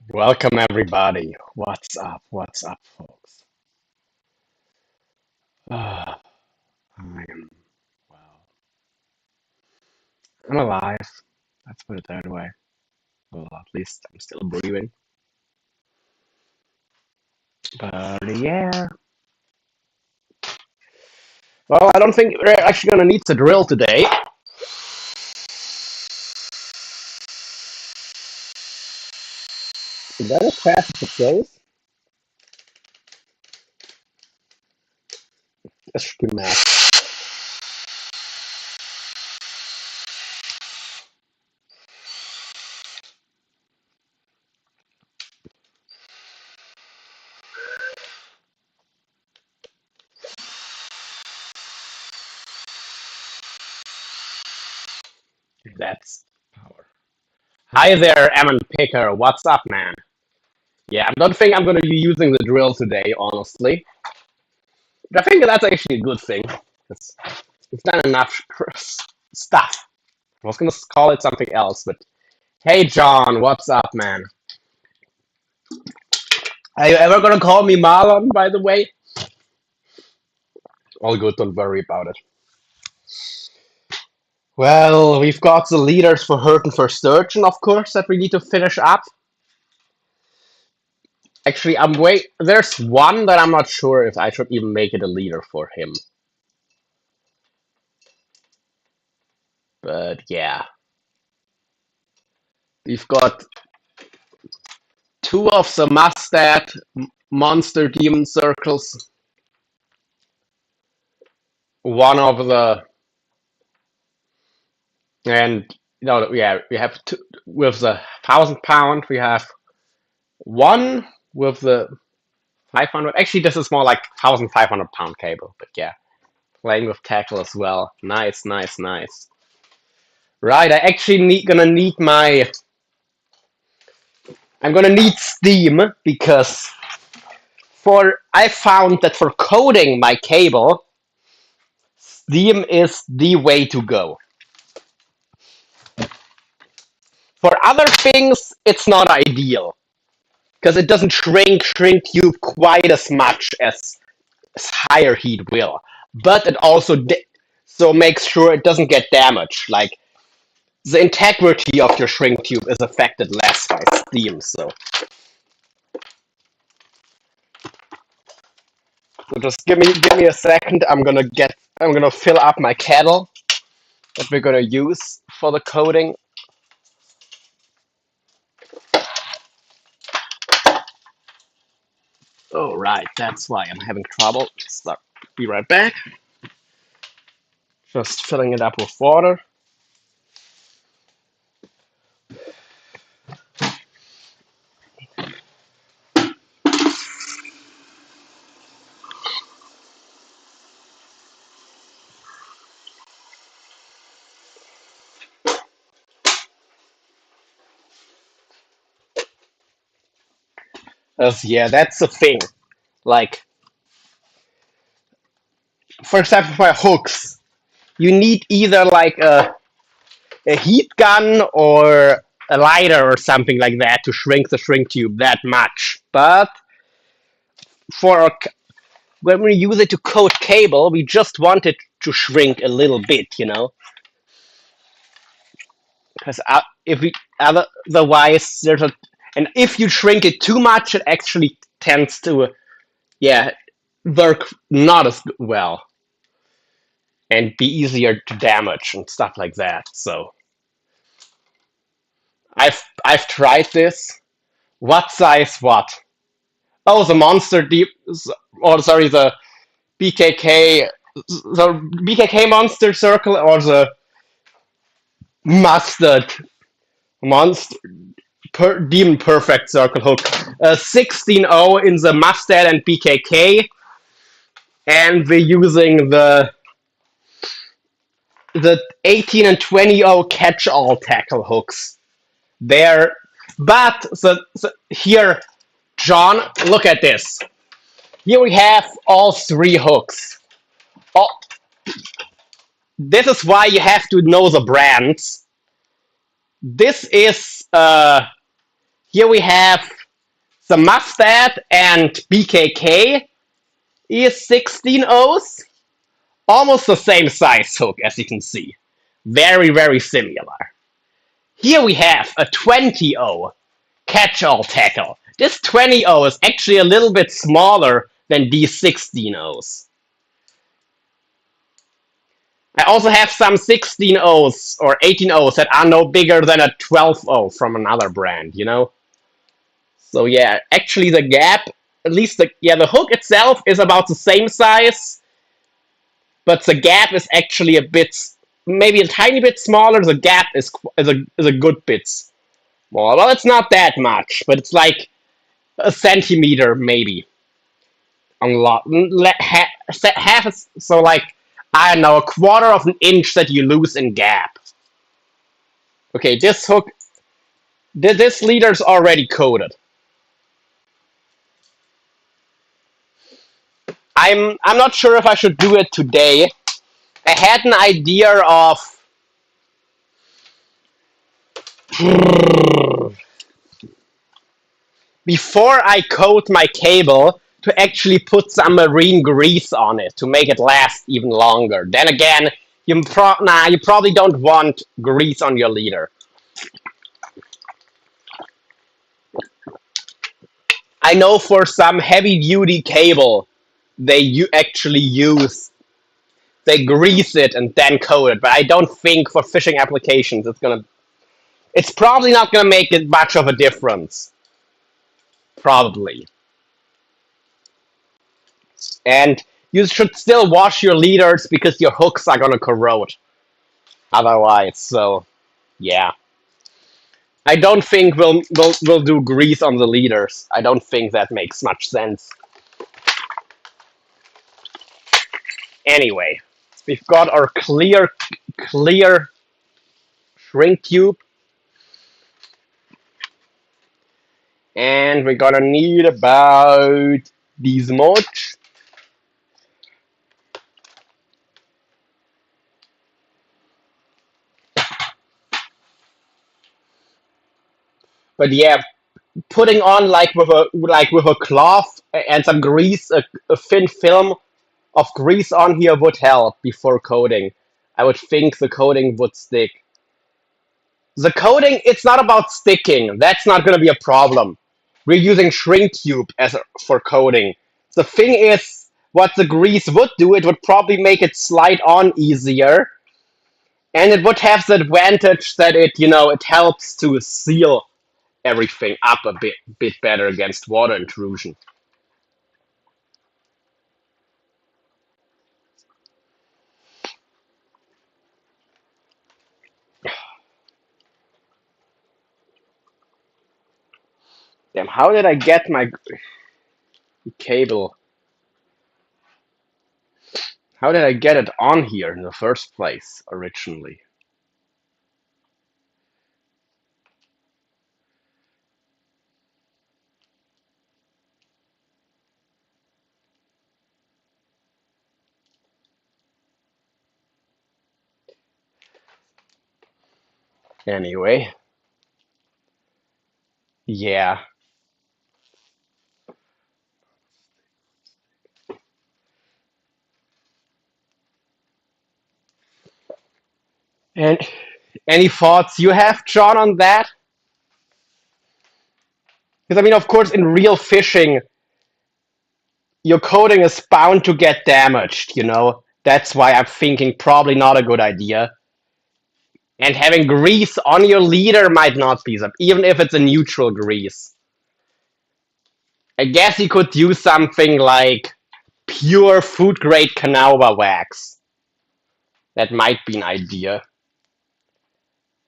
Welcome everybody. What's up? What's up, folks? Ah, I'm well. I'm alive. Let's put it that way. Well, at least I'm still breathing. But yeah. Well, I don't think we're actually gonna need to drill today. Is that as fast as it goes? Let's do math. That's power. Hi there, Emin Picker. What's up, man? Yeah, I don't think I'm gonna be using the drill today, honestly. But I think that's actually a good thing. It's, it's done enough stuff. I was gonna call it something else, but hey, John, what's up, man? Are you ever gonna call me Marlon, by the way? All good, don't worry about it. Well, we've got the leaders for Hurt and for Sturgeon, of course, that we need to finish up. Actually, there's one that I'm not sure if I should even make it a leader for him. But yeah. We've got two of the Mustad monster demon circles, one of the and no, yeah, we have two with the 1,000 pound. We have one with the 500. Actually, this is more like 1,500 pound cable. But yeah, playing with tackle as well. Nice, nice, nice. Right, I actually gonna need my. I'm gonna need Steam because I found that for coding my cable, Steam is the way to go. For other things, it's not ideal because it doesn't shrink you quite as much as higher heat will, but it also so makes sure it doesn't get damaged. Like the integrity of your shrink tube is affected less by steam. So just give me a second. I'm gonna fill up my kettle that we're gonna use for the coating. Oh right, that's why I'm having trouble. So, be right back. Just filling it up with water. Yeah, that's the thing. Like, for example, for hooks, you need either like a heat gun or a lighter or something like that to shrink the shrink tube that much. But for when we use it to coat cable, we just want it to shrink a little bit, because if we otherwise there's a and if you shrink it too much, it actually tends to yeah work not as well and be easier to damage and stuff like that. So I've tried this. What size? What? Oh, the monster deep. Or sorry, the BKK, the BKK monster circle or the mustard monster demon perfect circle hook. 16-0 in the mustard and BKK, and we're using the 18 and 20-0 catch-all tackle hooks. There, but here, John, look at this. Here we have all three hooks. Oh, this is why you have to know the brands. This is Here we have the Mustad and BKK is 16 O's. Almost the same size hook, as you can see. Very, very similar. Here we have a 20-0 catch-all tackle. This 20-0 is actually a little bit smaller than these 16-0s. I also have some 16-0s or 18-0s that are no bigger than a 12-0 from another brand, you know? So yeah, actually the gap, at least the hook itself is about the same size, but the gap is actually a bit, maybe a tiny bit smaller. The gap is a good bit smaller. Well, it's not that much, but it's like a centimeter maybe. On lot, half, so like I don't know, a quarter of an inch that you lose in gap. Okay, this hook, this leader's already coated. I'm not sure if I should do it today. I had an idea of before I coat my cable to actually put some marine grease on it to make it last even longer. Then again, you probably don't want grease on your leader. I know for some heavy duty cable, actually use they grease it and then coat it, but I don't think for fishing applications it's probably not gonna make it much of a difference. Probably. And you should still wash your leaders because your hooks are gonna corrode otherwise. So yeah. I don't think we'll do grease on the leaders. I don't think that makes much sense. Anyway, we've got our clear shrink tube, and we're gonna need about this much. But yeah, putting on like with a cloth and some grease, a thin film of grease on here would help before coating. I would think the coating would stick. The coating, it's not about sticking. That's not going to be a problem. We're using shrink tube for coating. The thing is, what the grease would do, it would probably make it slide on easier, and it would have the advantage that it helps to seal everything up a bit better against water intrusion. Damn, how did I get my cable? How did I get it on here in the first place originally? Anyway, yeah. And any thoughts you have, John, on that? Because I mean, of course, in real fishing, your coating is bound to get damaged. That's why I'm thinking probably not a good idea. And having grease on your leader might not be, even if it's a neutral grease. I guess you could use something like pure food grade Canova wax. That might be an idea.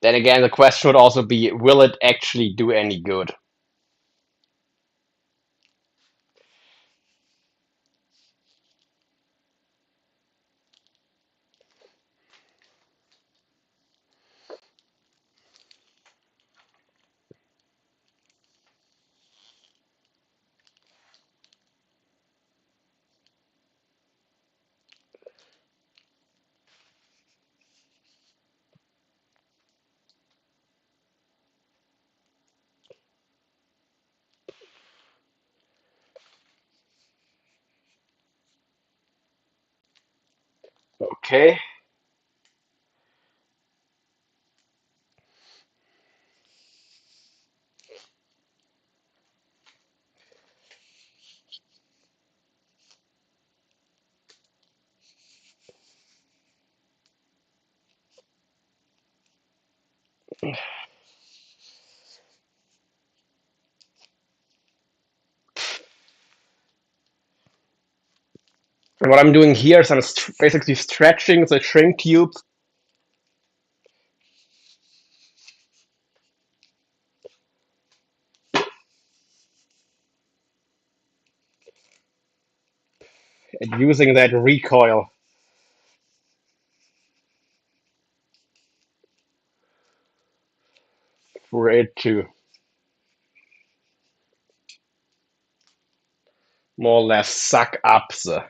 Then again, the question would also be, will it actually do any good? Okay. And what I'm doing here is I'm basically stretching the shrink tube and using that recoil for it to more or less suck up the.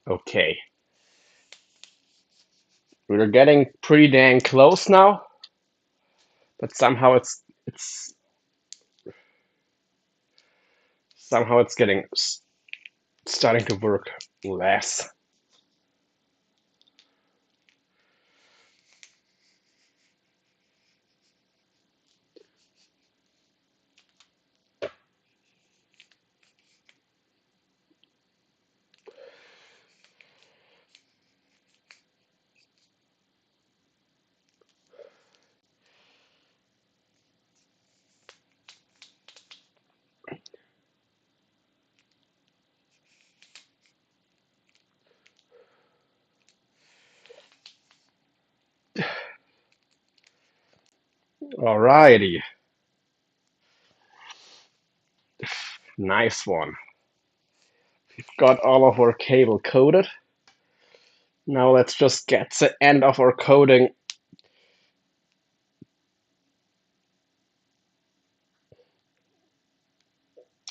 Okay. We're getting pretty dang close now, but somehow it's getting starting to work less. Alrighty. Nice one. Got all of our cable coated. Now let's just get the end of our coating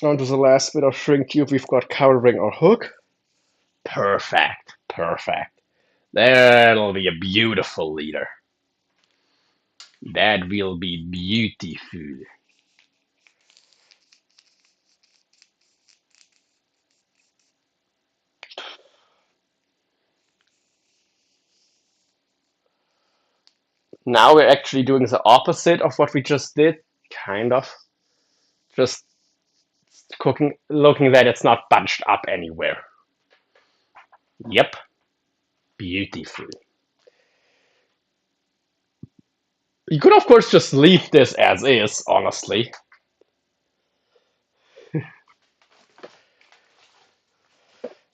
onto the last bit of shrink tube we've got covering our hook. Perfect. Perfect. That'll be a beautiful leader. That will be beautiful. Now we're actually doing the opposite of what we just did, kind of. Just looking that it's not bunched up anywhere. Yep, beautiful. You could, of course, just leave this as is, honestly.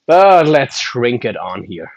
But let's shrink it on here.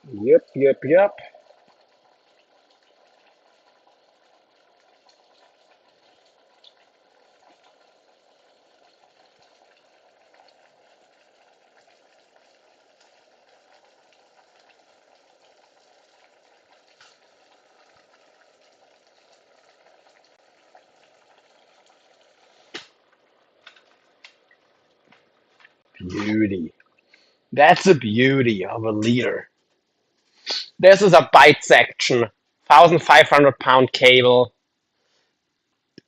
Yep, yep, yep. beauty. That's a beauty of a leader. This is a bite section. 1,500 pound cable,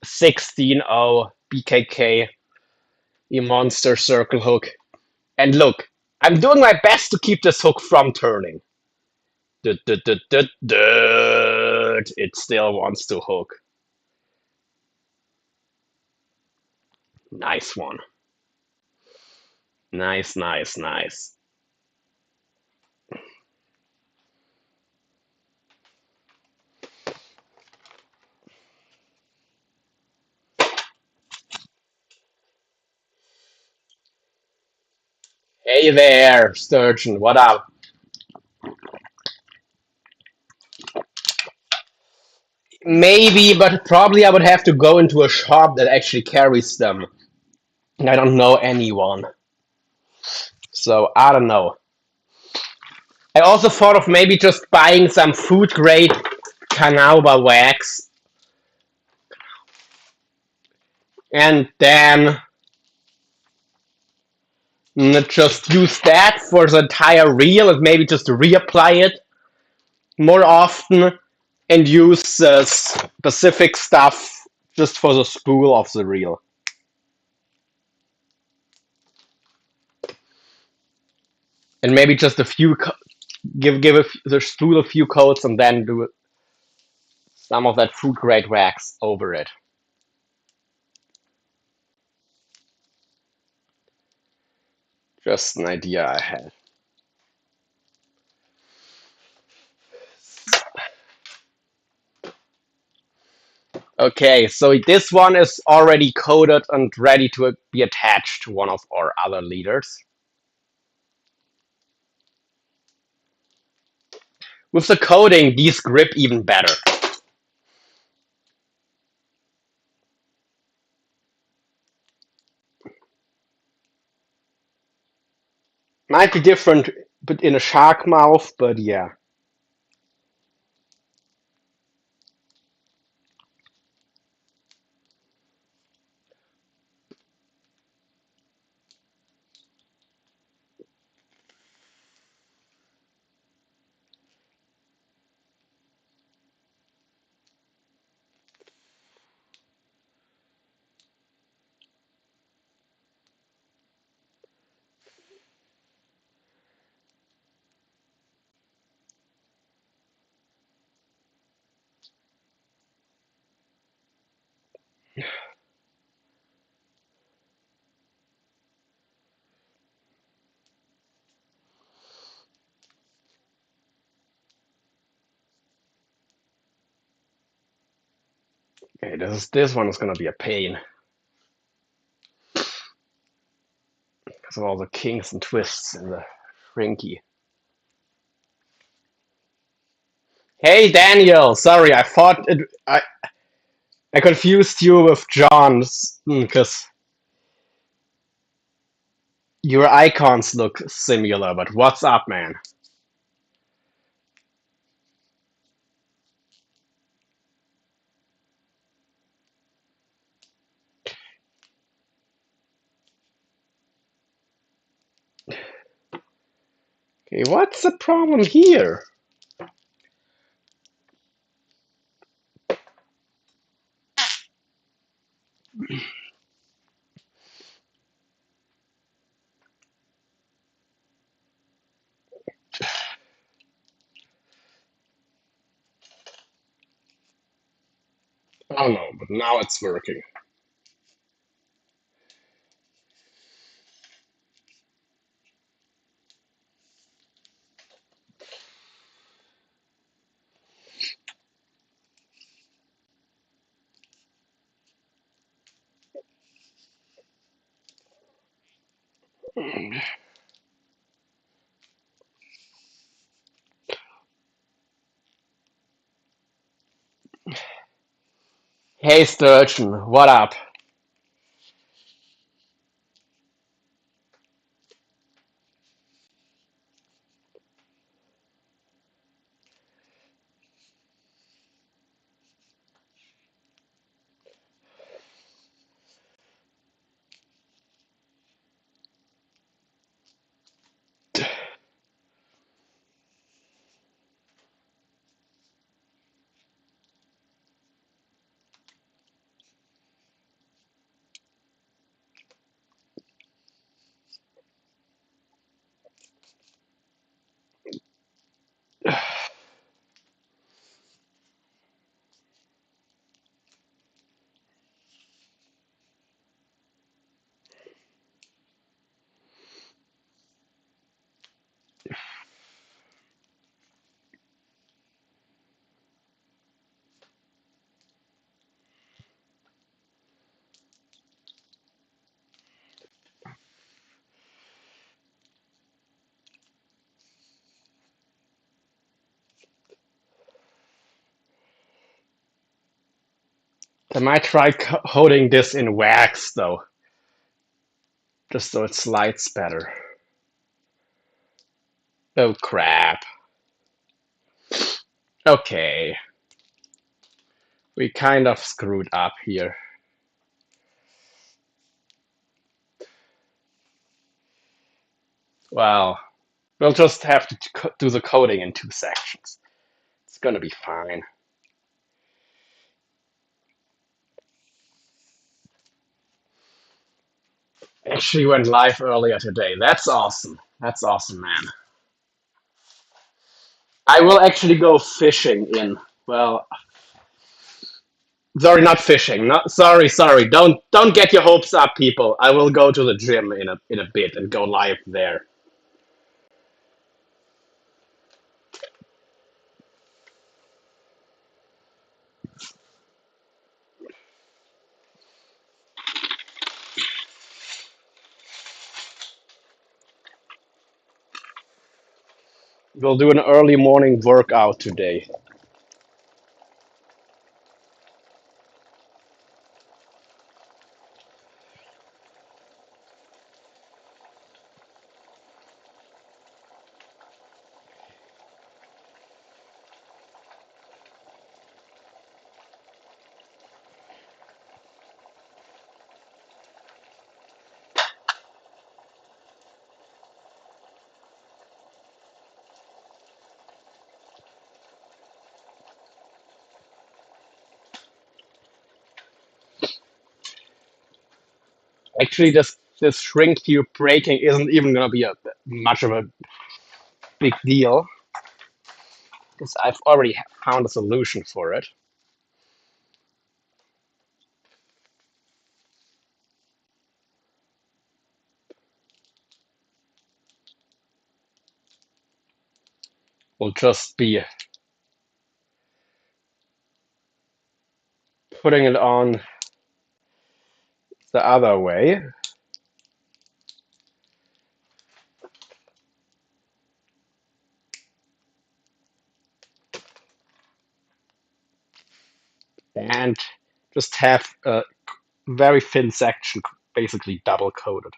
16-0 BKK, a monster circle hook. And look, I'm doing my best to keep this hook from turning. It still wants to hook. Nice one. Nice, nice, nice. Hey there, Sturgeon, what up? Maybe, but probably I would have to go into a shop that actually carries them. And I don't know anyone. So, I don't know. I also thought of maybe just buying some food grade Canauba wax and then just use that for the entire reel and maybe just reapply it more often and use specific stuff just for the spool of the reel. And maybe just a few, the spool a few coats and then do some of that food grade wax over it. Just an idea I had. Okay, so this one is already coated and ready to be attached to one of our other leaders. With the coating, these grip even better. Might be different but in a shark mouth, but yeah. Okay, this one is gonna be a pain because of all the kinks and twists in the shrinky. Hey Daniel, sorry, I thought I confused you with John's because your icons look similar, but what's up, man? Okay, what's the problem here? Oh no, but now it's working. Hey Sturgeon, what up? I might try coating this in wax though, just so it slides better. Oh crap. Okay. We kind of screwed up here. Well, we'll just have to do the coating in 2 sections. It's gonna be fine. Actually went live earlier today. That's awesome. That's awesome, man. I will actually go fishing in, well, sorry, not fishing. Not sorry. Don't get your hopes up, people. I will go to the gym in a bit and go live there. We'll do an early morning workout today. Actually, this shrink tube breaking isn't even gonna be a much of a big deal because I've already found a solution for it. We'll just be putting it on the other way. And just have a very thin section basically double coated.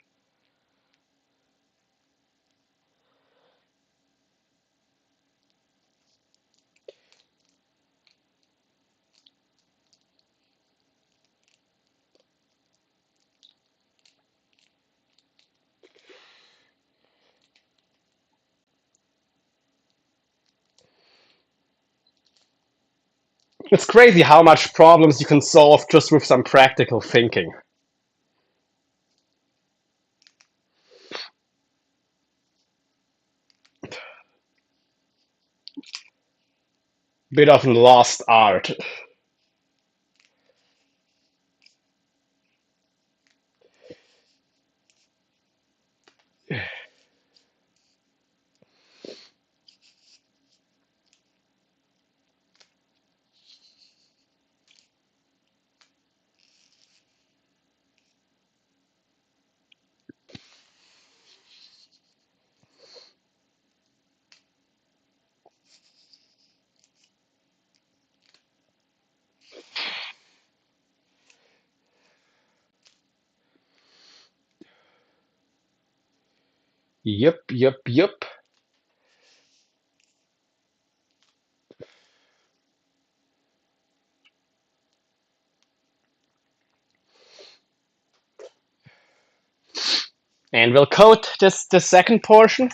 It's crazy how much problems you can solve just with some practical thinking. Bit of a lost art. Yep. And we'll coat this the second portion.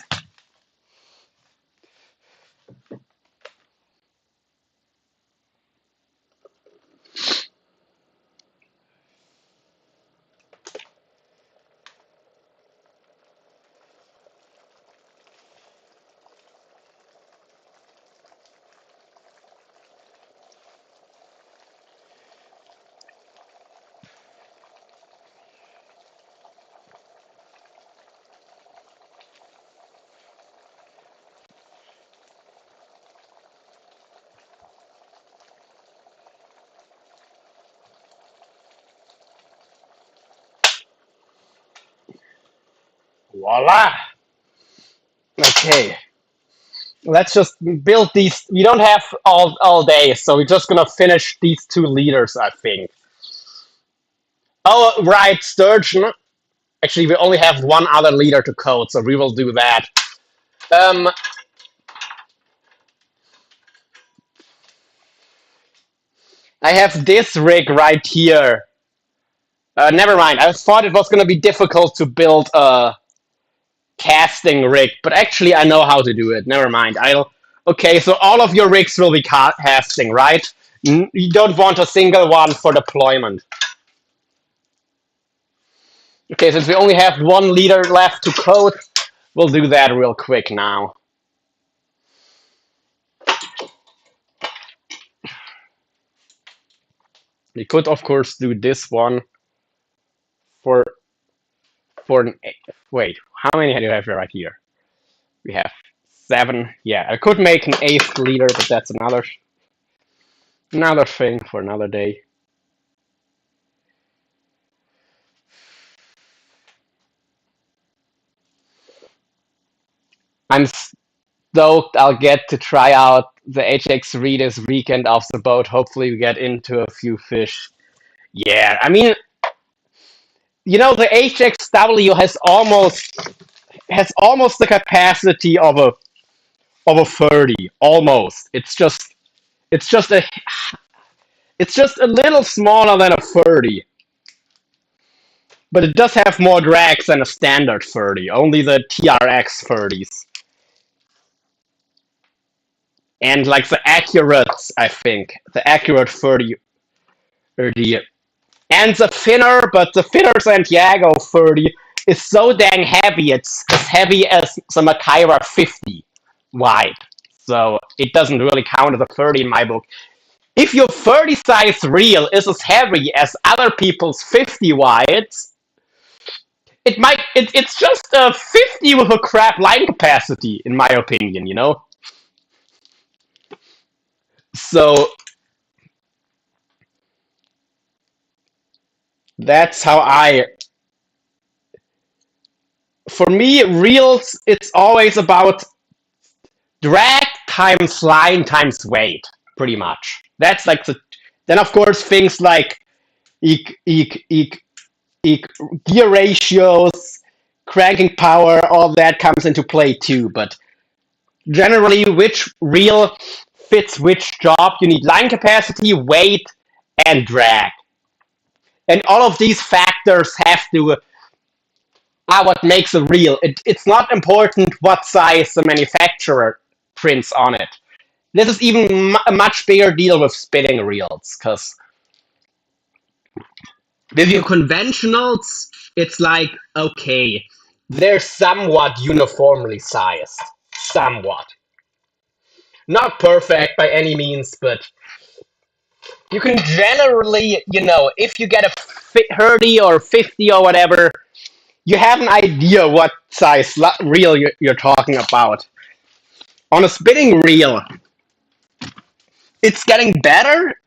Voila! Okay. Let's just build these. We don't have all day, so we're just gonna finish these 2 liters, I think. Oh, right, sturgeon. Actually, we only have one other leader to code, so we will do that. Um, I have this rig right here. Never mind. I thought it was going to be difficult to build a casting rig, but actually I know how to do it. Never mind. I'll. Okay, so all of your rigs will be casting, right? You don't want a single one for deployment. Okay, since we only have one leader left to code, we'll do that real quick now. We could, of course, do this one for an. Wait, how many do you have right here? We have 7. Yeah, I could make an 8th leader, but that's another thing for another day. I'm stoked I'll get to try out the HX3 this weekend off the boat. Hopefully we get into a few fish. Yeah, I mean, the HXW has almost the capacity of a 30. Almost. It's just a little smaller than a 30. But it does have more drags than a standard 30. Only the TRX 30s. And like the accurate, I think. The accurate 30. And the thinner, but the thinner Santiago 30 is so dang heavy. It's as heavy as the Makaira 50 wide. So it doesn't really count as a 30 in my book. If your 30 size reel is as heavy as other people's 50 wides, it's just a 50 with a crap line capacity, in my opinion. So that's how for me, reels, it's always about drag times line times weight, pretty much. That's like then of course things like gear ratios, cranking power, all that comes into play too. But generally, which reel fits which job, you need line capacity, weight, and drag. And all of these factors have to are what makes a reel. It's not important what size the manufacturer prints on it. This is even a much bigger deal with spinning reels, because with your conventionals, it's like, okay, they're somewhat uniformly sized. Somewhat. Not perfect by any means, but you can generally, if you get a 30 or 50 or whatever, you have an idea what size reel you're talking about. On a spinning reel, it's getting better.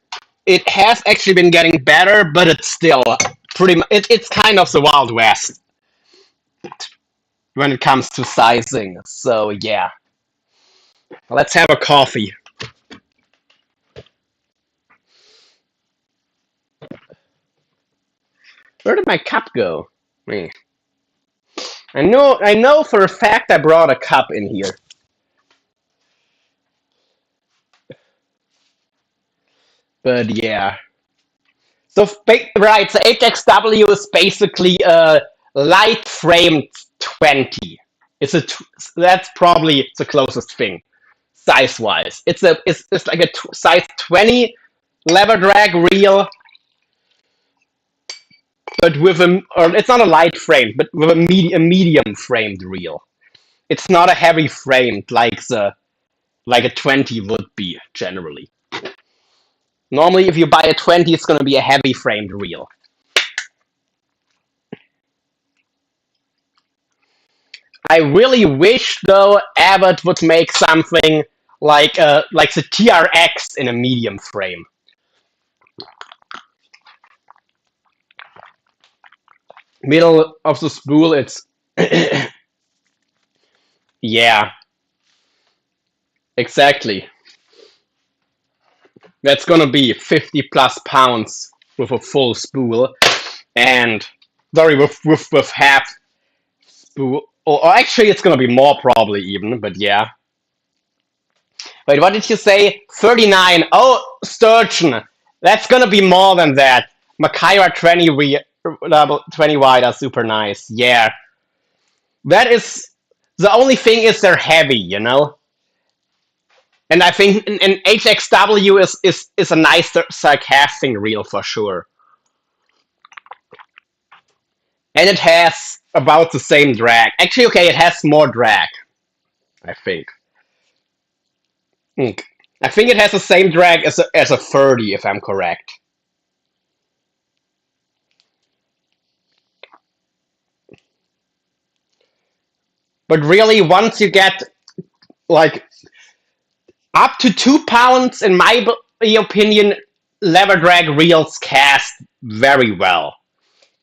It has actually been getting better, but it's still pretty much, it's kind of the Wild West when it comes to sizing. So yeah, let's have a coffee. Where did my cup go? I know for a fact I brought a cup in here. But yeah. So right, the HXW is basically a light framed 20. That's probably the closest thing size wise. It's like a size 20 lever drag reel, but or it's not a light frame, but with a medium framed reel. It's not a heavy framed like a 20 would be generally. Normally, if you buy a 20, it's going to be a heavy framed reel. I really wish, though, Abbott would make something like the TRX in a medium frame. Middle of the spool, it's yeah, exactly. That's gonna be 50 plus pounds with a full spool. And sorry, with half spool. Or actually, it's gonna be more probably even. But yeah. Wait, what did you say? 39. Oh, Sturgeon. That's gonna be more than that. Makaira 20 double 20 wide are super nice. Yeah. That is the only thing is they're heavy, you know? And I think an HXW is a nice sarcastic reel for sure. And it has about the same drag. Actually, okay, it has more drag, I think. Mm. I think it has the same drag as a 30, if I'm correct. But really, once you get like up to 2 pounds, in my opinion, lever drag reels cast very well.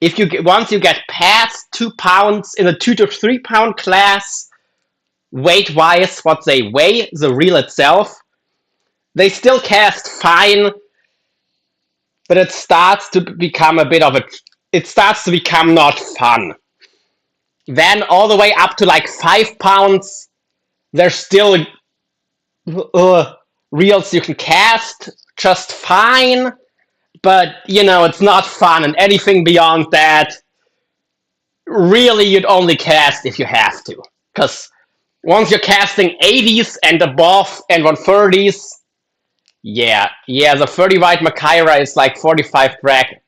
If you once you get past 2 pounds in the 2 to 3 pound class, weight wise, what they weigh, the reel itself, they still cast fine, but it starts to become a bit of a. It starts to become not fun. Then all the way up to like 5 pounds, there's still reels you can cast just fine, but it's not fun. And anything beyond that, really, you'd only cast if you have to, because once you're casting 80s and above and 130s, yeah, the 30 white Makaira is like 45 drag.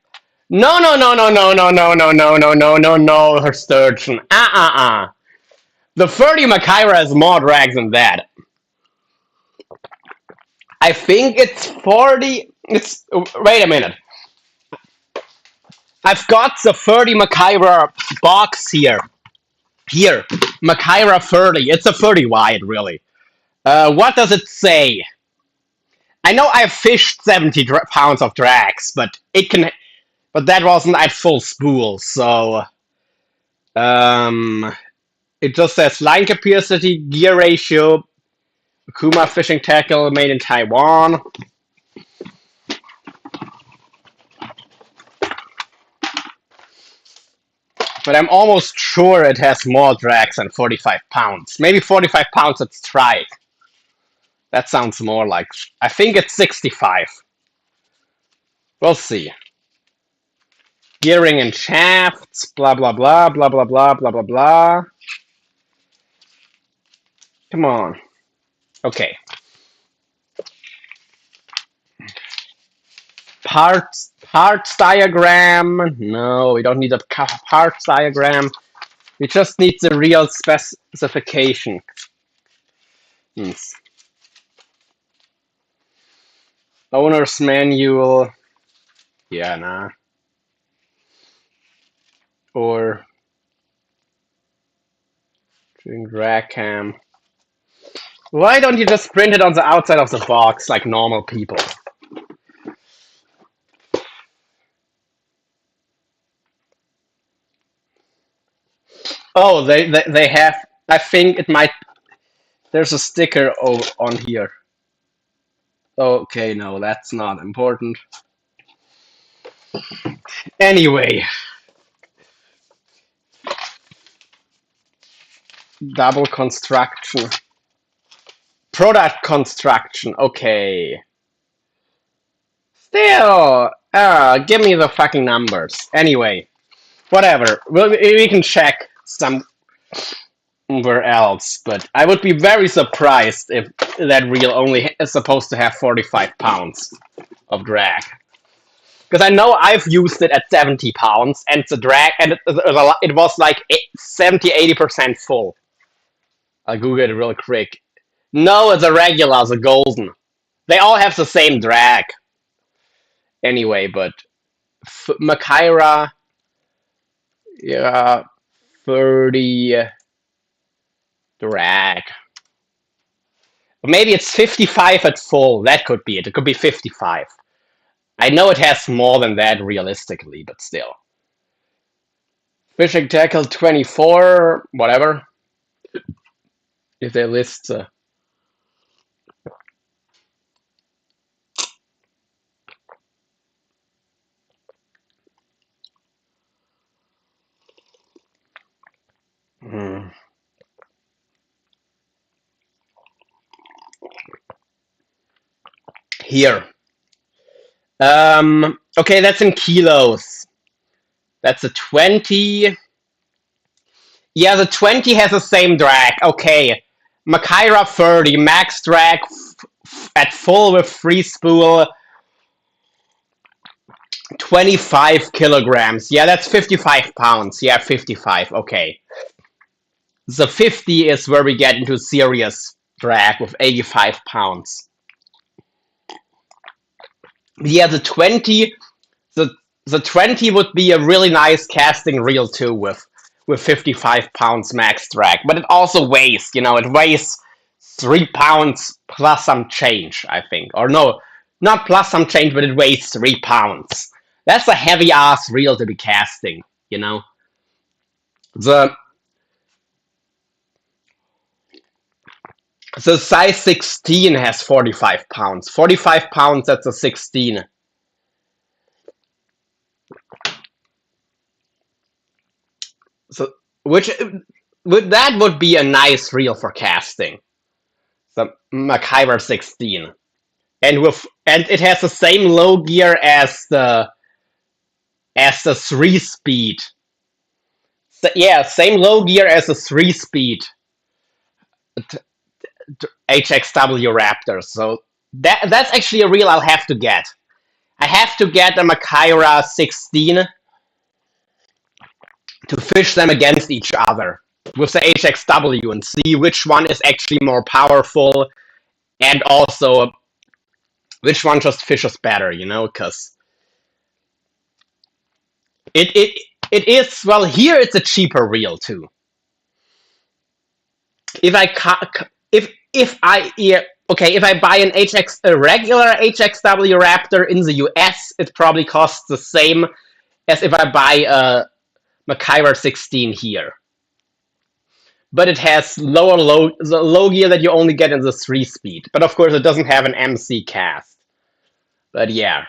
No, no, no, no, no, no, no, no, no, no, no, no, no, her sturgeon. The 30 Makaira has more drag than that. I think it's 40. It's wait a minute. I've got the 30 Makaira box here. Here, Makaira 30. It's a 30 wide, really. What does it say? I know I've fished 70 pounds of drags, but it can. But that wasn't at full spool, so um, it just says line capacity, gear ratio, Kuma fishing tackle made in Taiwan. But I'm almost sure it has more drags than 45 pounds. Maybe 45 pounds at strike. That sounds more like. I think it's 65. We'll see. Gearing and shafts, blah blah blah, blah blah blah, blah blah blah. Come on. Okay. Parts diagram. No, we don't need a parts diagram. We just need the real specification. Owner's manual. Yeah, nah. Or drag cam. Why don't you just print it on the outside of the box like normal people? Oh, they have. I think it might. There's a sticker on here. Okay, no, that's not important. Anyway, double construction. Product construction. Okay. Still, give me the fucking numbers. Anyway, whatever. We can check somewhere else, but I would be very surprised if that reel only is supposed to have 45 pounds of drag. Because I know I've used it at 70 pounds, and the drag, and it was like 70-80% full. I'll Google it real quick. No, it's a regular, the golden. They all have the same drag. Anyway, but Makaira, yeah, 30 drag. Maybe it's 55 at full. That could be it. It could be 55. I know it has more than that realistically, but still. Fishing tackle 24, whatever. If they list. Here. Okay, that's in kilos. That's a 20. Yeah, the 20 has the same drag. Okay. Makaira 30, max drag at full with free spool, 25 kilograms. Yeah, that's 55 pounds. Yeah, 55. Okay. The 50 is where we get into serious drag with 85 pounds. Yeah, the the 20 would be a really nice casting reel too with 55 pounds max drag, but it also weighs, it weighs 3 pounds plus some change, I think. Or no, not plus some change, but it weighs 3 pounds. That's a heavy ass reel to be casting, you know. The the size 16 has 45 pounds. 45 pounds, that's a 16. So which that would be a nice reel for casting. The MacGyver 16. And it has the same low gear as the 3 speed. So, yeah, same low gear as the 3 speed HXW Raptor. So that's actually a reel I'll have to get. I have to get a Makaira 16 to fish them against each other with the HXW and see which one is actually more powerful, and also which one just fishes better, because it is, well, here it's a cheaper reel too. If I if I yeah, okay, if I buy a regular HXW Raptor in the US, it probably costs the same as if I buy a MacGyver 16 here. But it has the low gear that you only get in the 3 speed. But of course, it doesn't have an MC cast. But yeah,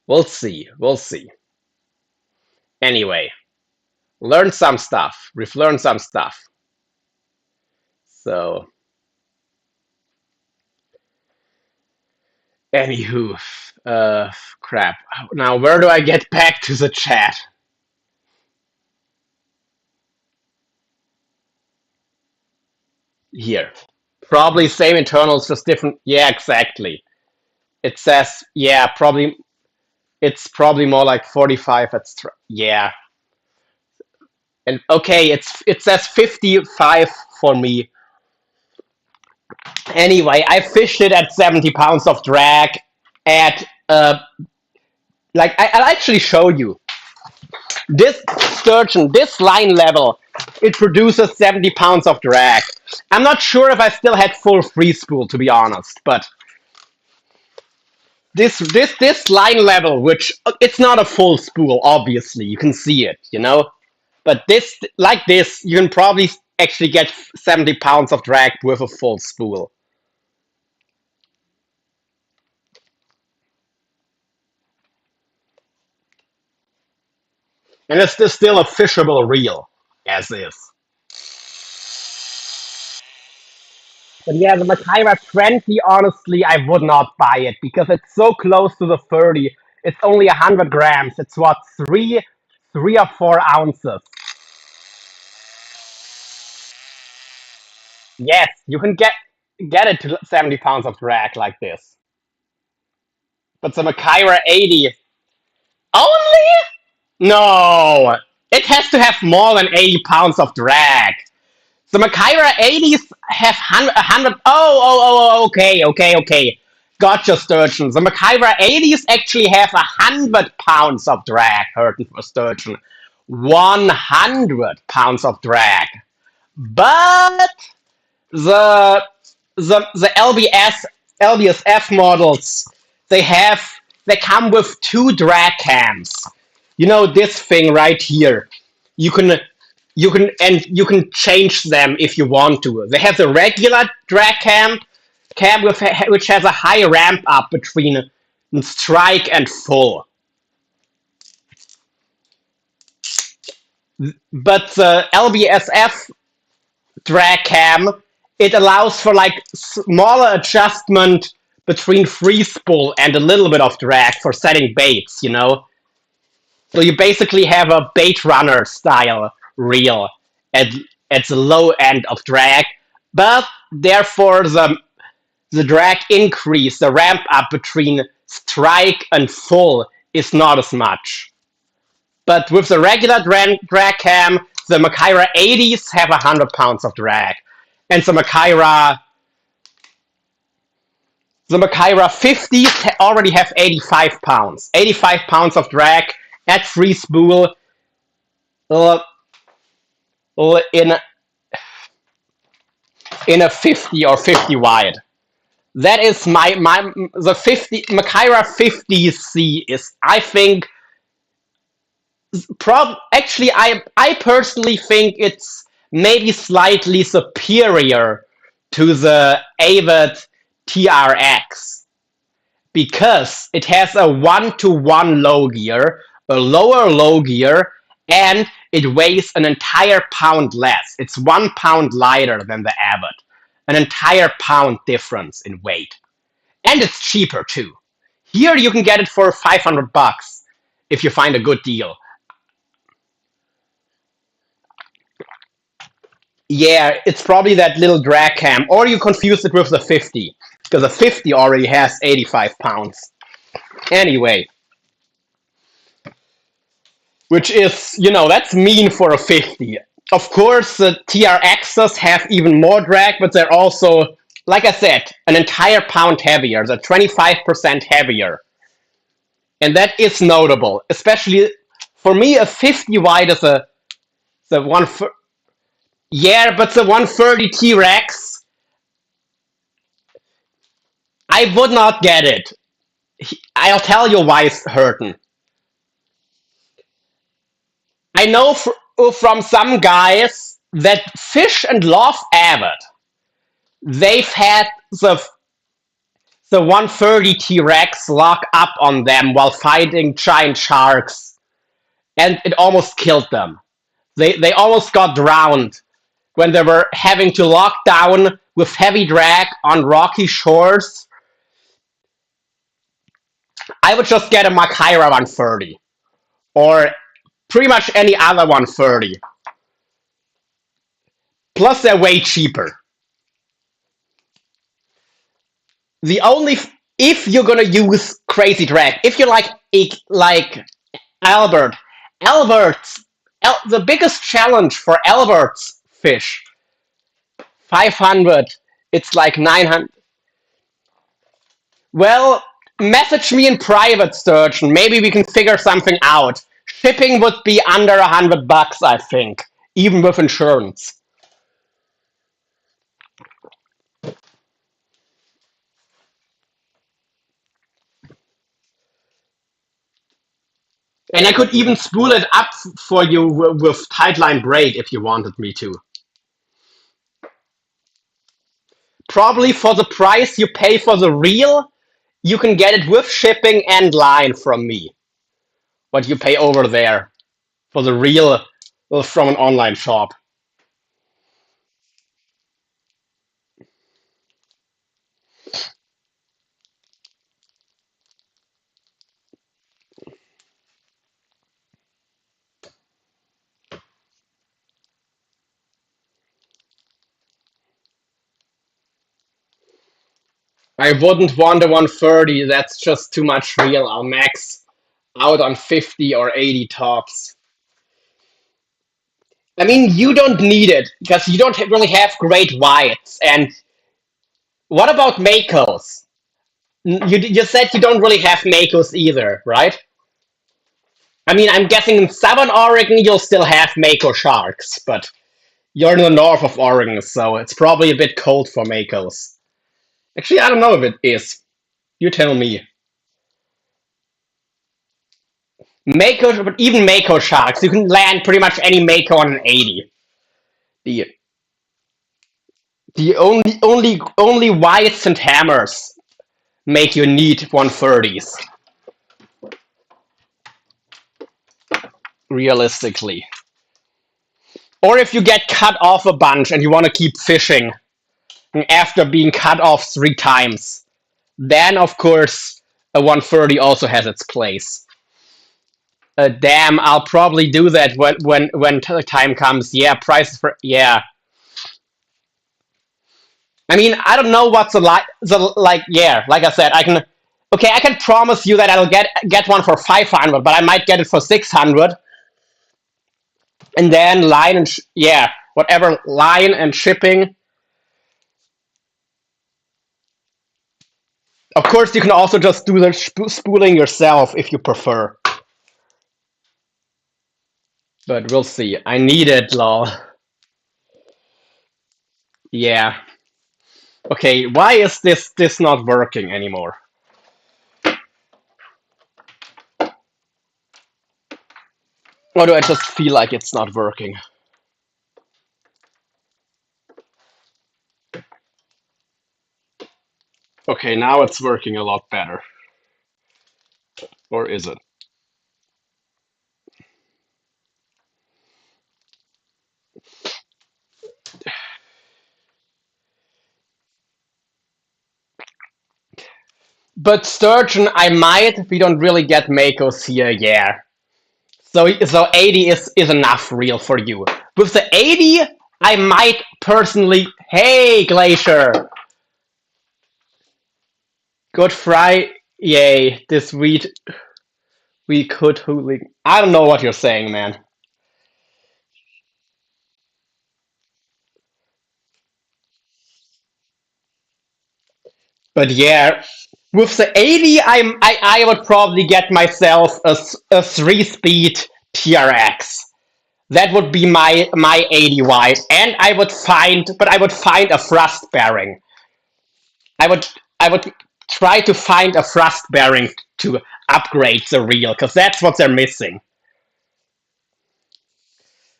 we'll see. We'll see. Anyway, learned some stuff. We've learned some stuff. So, anywho, crap. Now, where do I get back to the chat? Here. Probably same internals, just different. Yeah, exactly. It says, yeah, probably. It's probably more like 45. Yeah. And okay, it says 55 for me. Anyway, I fished it at 70 pounds of drag at like I'll actually show you. This sturgeon, this line level, it produces 70 pounds of drag. I'm not sure if I still had full free spool, to be honest, but this line level, which it's not a full spool, obviously, you can see it, but this, like this, you can probably actually get 70 pounds of drag with a full spool. And it's still a fishable reel, as is. But yeah, the Makaira 20, honestly, I would not buy it because it's so close to the 30. It's only 100 grams. It's what, 3 or 4 ounces. Yes, you can get it to 70 pounds of drag like this. But the Makaira 80, only? No, it has to have more than 80 pounds of drag. The Makaira 80s have 100. Okay. Gotcha, sturgeon. The Makaira 80s actually have 100 pounds of drag, hurting for sturgeon. 100 pounds of drag. But the the LBSF models, they come with 2 drag cams. This thing right here. You can you can change them if you want to. They have the regular drag cam which has a high ramp up between strike and full. But the LBSF drag cam, it allows for like smaller adjustment between free spool and a little bit of drag for setting baits, you know? So you basically have a bait runner style reel at, at the low end of drag, but therefore the drag increase, the ramp up between strike and full is not as much. But with the regular drag cam, the Makaira 80s have 100 pounds of drag. And the Makaira 50s already have 85 pounds. 85 pounds of drag at free spool uh, in a 50 or 50 wide. That is the 50 Makaira 50C is, I think, actually I personally think it's maybe slightly superior to the Avid TRX because it has a 1-to-1 low gear, a lower low gear, and it weighs an entire pound less. It's 1 pound lighter than the Avid. An entire pound difference in weight. And it's cheaper too. Here you can get it for 500 bucks if you find a good deal. Yeah, it's probably that little drag cam, or you confuse it with the 50, because the 50 already has 85 pounds. Anyway, which is, that's mean for a 50. Of course, the TRXs have even more drag, but they're also, like I said, an entire pound heavier. They're 25% heavier. And that is notable, especially for me, a 50 wide is the one. Yeah, but the 130 T-Rex, I would not get it. I'll tell you why it's hurting. I know from some guys that fish and love Avid, they've had the 130 T-Rex lock up on them while fighting giant sharks, and it almost killed them. They almost got drowned when they were having to lock down with heavy drag on rocky shores. I would just get a Makaira 130 or pretty much any other 130. Plus, they're way cheaper. The only if you're gonna use crazy drag, if you like Albert, Albert's the biggest challenge for Albert's fish, 500. It's like 900. Well, message me in private, Sturgeon. Maybe we can figure something out. Shipping would be under 100 bucks, I think, even with insurance. And I could even spool it up for you with tightline braid if you wanted me to. Probably for the price you pay for the reel, you can get it with shipping and line from me. What you pay over there for the reel from an online shop. I wouldn't want a 130, that's just too much reel. I'll max out on 50 or 80 tops. I mean, you don't need it because you don't really have great whites. And what about Makos? You said you don't really have Makos either, right? I mean, I'm guessing in southern Oregon you'll still have Mako sharks, but you're in the north of Oregon, so it's probably a bit cold for Makos. Actually, I don't know if it is. You tell me. Mako, but even Mako sharks, you can land pretty much any Mako on an 80. The the only whites and hammers make you need 130s, realistically. Or if you get cut off a bunch and you want to keep fishing after being cut off 3 times, then of course a 130 also has its place. Damn, I'll probably do that when time comes. Yeah, prices for yeah. I mean, I don't know what's the like. Yeah, like I said, I can. Okay, I can promise you that I'll get one for 500, but I might get it for 600, and then line and yeah, whatever line and shipping. Of course, you can also just do the spooling yourself if you prefer. But we'll see. I need it, lol. Yeah. Okay, why is this not working anymore? Or do I just feel like it's not working? Okay, now it's working a lot better. Or is it? But sturgeon, I might. We don't really get makos here, yeah. So 80 is enough real for you. With the 80, I might personally. Hey, Glacier, good fry. Yay, this we could hooli. I don't know what you're saying, man. But yeah, with the 80, I would probably get myself a 3-speed TRX. That would be my 80 wide, and I would find a thrust bearing. I would I would try to find a thrust bearing to upgrade the reel because that's what they're missing.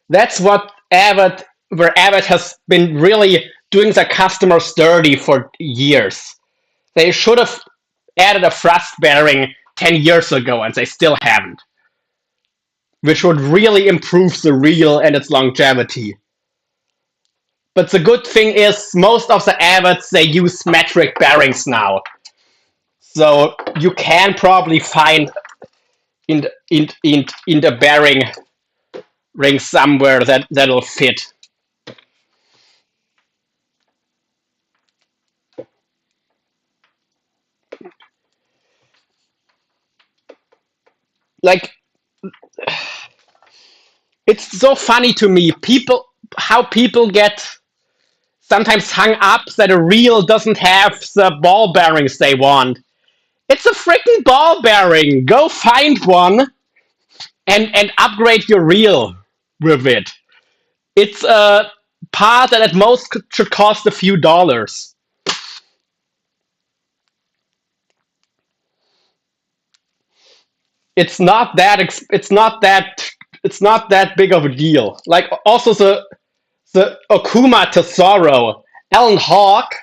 That's what Avid, where Avid has been really doing their customers dirty for years. They should have added a thrust bearing 10 years ago, and they still haven't, which would really improve the reel and its longevity. But the good thing is, most of the Avids they use metric bearings now, so you can probably find in the bearing ring somewhere that'll fit. Like it's so funny to me, people how people get sometimes hung up that a reel doesn't have the ball bearings they want. It's a freaking ball bearing. Go find one and upgrade your reel with it. It's a part that at most should cost a few dollars. It's not that it's not that big of a deal. Like also the Okuma Tesoro, Alan Hawk,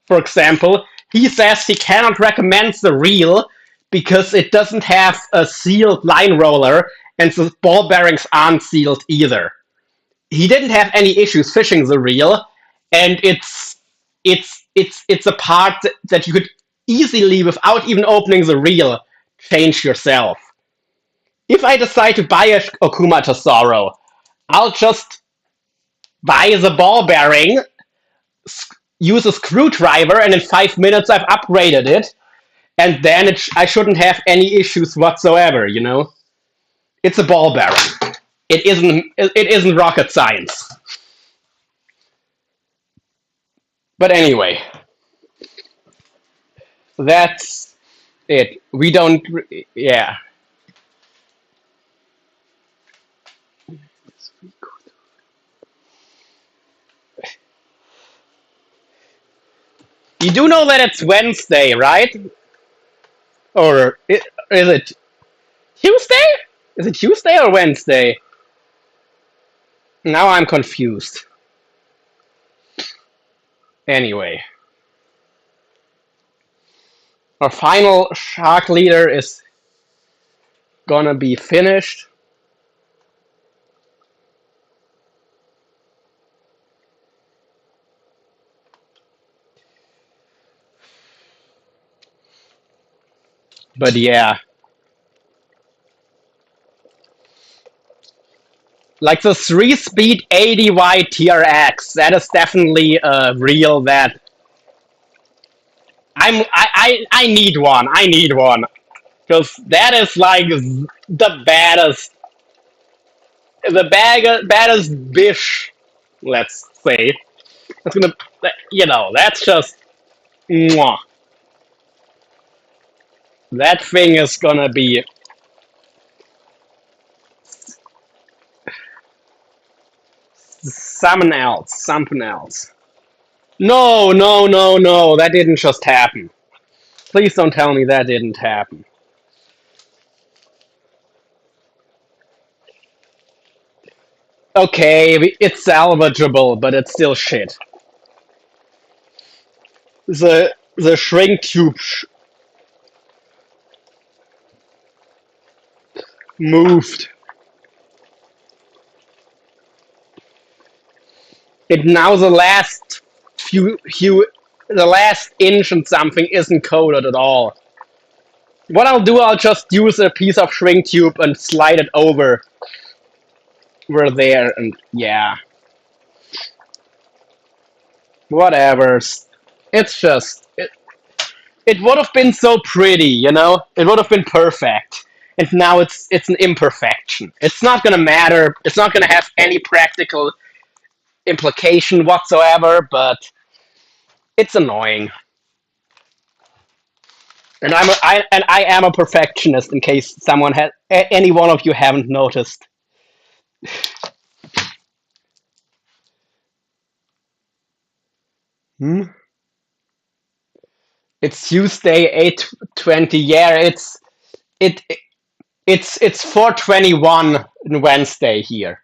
for example, he says he cannot recommend the reel because it doesn't have a sealed line roller and the ball bearings aren't sealed either. He didn't have any issues fishing the reel, and it's a part that you could easily, without even opening the reel, change yourself. If I decide to buy a Okuma Tesoro, I'll just buy the ball bearing, use a screwdriver, and in 5 minutes I've upgraded it, and then I shouldn't have any issues whatsoever. You know, it's a ball bearing. It isn't rocket science. But anyway, that's it. We don't. Yeah. You do know that it's Wednesday, right? Or is it Tuesday? Is it Tuesday or Wednesday? Now I'm confused. Anyway, our final shark leader is gonna be finished. But yeah, like the 3-speed 80Y TRX, that is definitely a reel that I need one. I need one because that is like the baddest bish. Let's say it's gonna, that's just mwah. That thing is gonna be something else. Something else. No, no, no, no. That didn't just happen. Please don't tell me that didn't happen. Okay, it's salvageable, but it's still shit. The shrink tube moved. It now the last inch and something isn't coated at all. What I'll do, I'll just use a piece of shrink tube and slide it over there, and yeah, whatever. It's just it would have been so pretty, It would have been perfect. And now it's an imperfection. It's not gonna matter. It's not gonna have any practical implication whatsoever, but it's annoying. And I am a perfectionist. In case any one of you haven't noticed. Hmm? It's Tuesday 8:20. Yeah, it it's 4:21 on Wednesday here.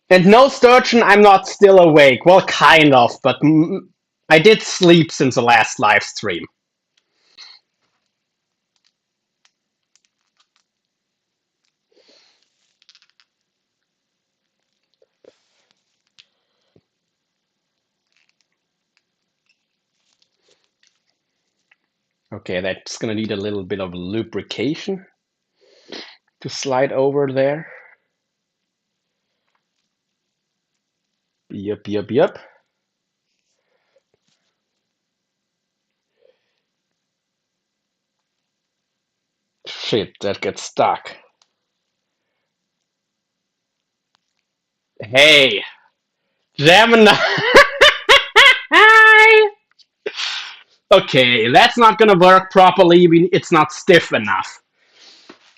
And no, Sturgeon, I'm not still awake. Well, kind of, but I did sleep since the last live stream. Okay, that's gonna need a little bit of lubrication to slide over there. Yup, yup, yup. Shit, that gets stuck. Hey, Gemini. Okay, that's not gonna work properly. It's not stiff enough.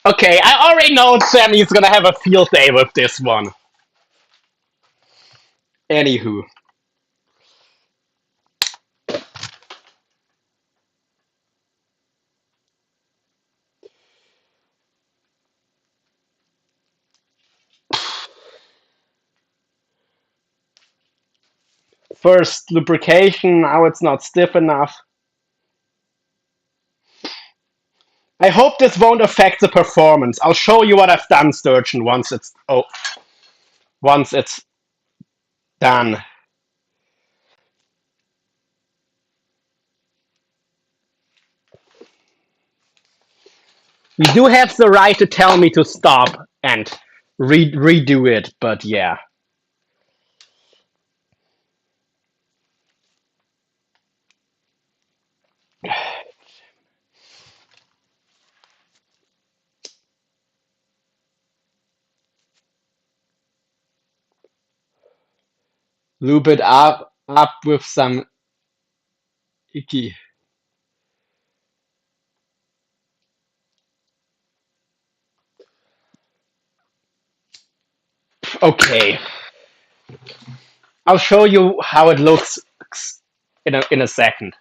Okay, I already know Sammy's gonna have a field day with this one. Anywho, first lubrication, now it's not stiff enough. I hope this won't affect the performance. I'll show you what I've done, Sturgeon, once it's done. You do have the right to tell me to stop and redo it, but yeah. Lube it up with some icky. Okay, I'll show you how it looks in a second.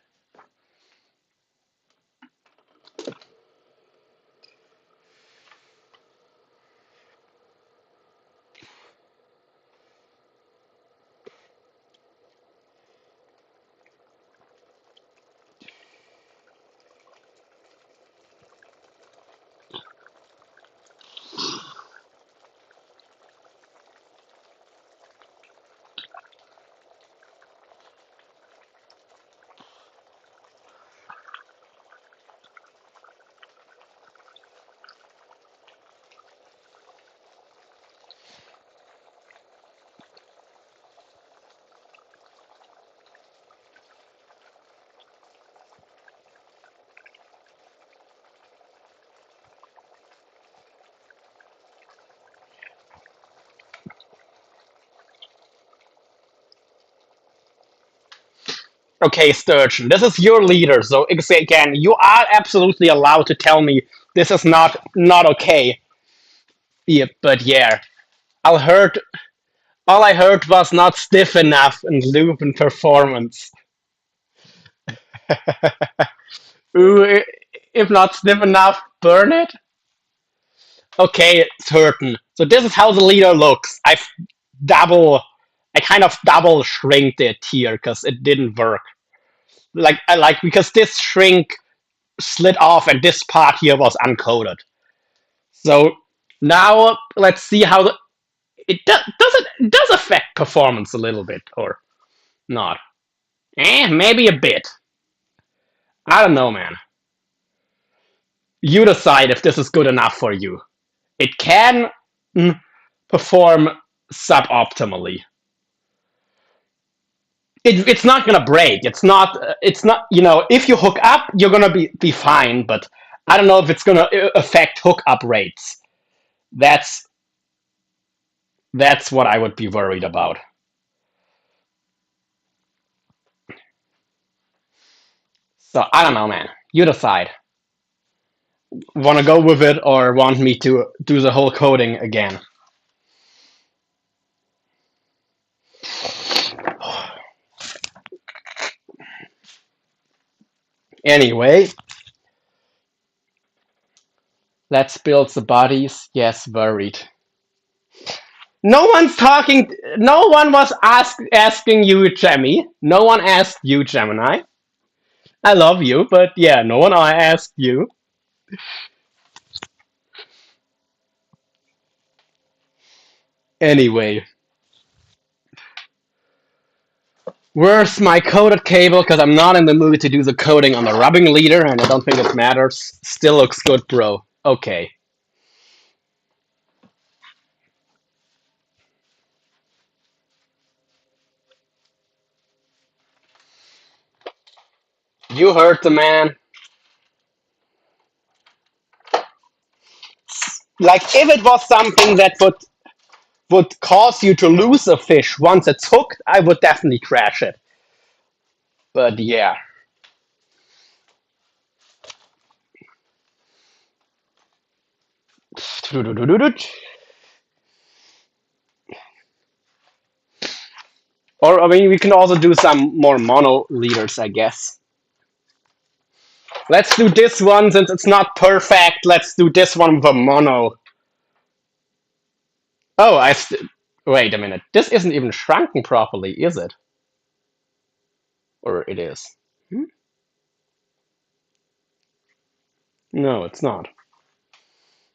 Okay, Sturgeon, this is your leader, so again, you are absolutely allowed to tell me this is not okay. Yeah, but yeah, I heard all I heard was not stiff enough and loop and performance. Ooh, if not stiff enough, burn it. Okay, certain. So this is how the leader looks. Double, I kind of double shrinked it here because it didn't work. Like I like because this shrink slid off and this part here was uncoded. So now let's see how it does affect performance a little bit or not. Maybe a bit. I don't know, man. You decide if this is good enough for you. It can perform suboptimally. It's not gonna break. It's not. It's not. You know, if you hook up, you're gonna be fine. But I don't know if it's gonna affect hookup rates. That's that's what I would be worried about. So I don't know, man. You decide. Want to go with it or want me to do the whole coding again? Anyway, let's build the bodies. Yes, worried. No one's talking. No one was asking you, Jemmy. No one asked you, Gemini. I love you, but yeah, no one asked you. Anyway, where's my coded cable? Because I'm not in the mood to do the coding on the rubbing leader, and I don't think it matters. Still looks good, bro. Okay. You heard the man. Like, if it was something that would cause you to lose a fish once it's hooked, I would definitely crash it. But yeah. Or, I mean, we can also do some more mono leaders, I guess. Let's do this one since it's not perfect. Let's do this one with a mono. Oh, wait a minute. This isn't even shrunken properly, is it? Or it is? Hmm? No, it's not.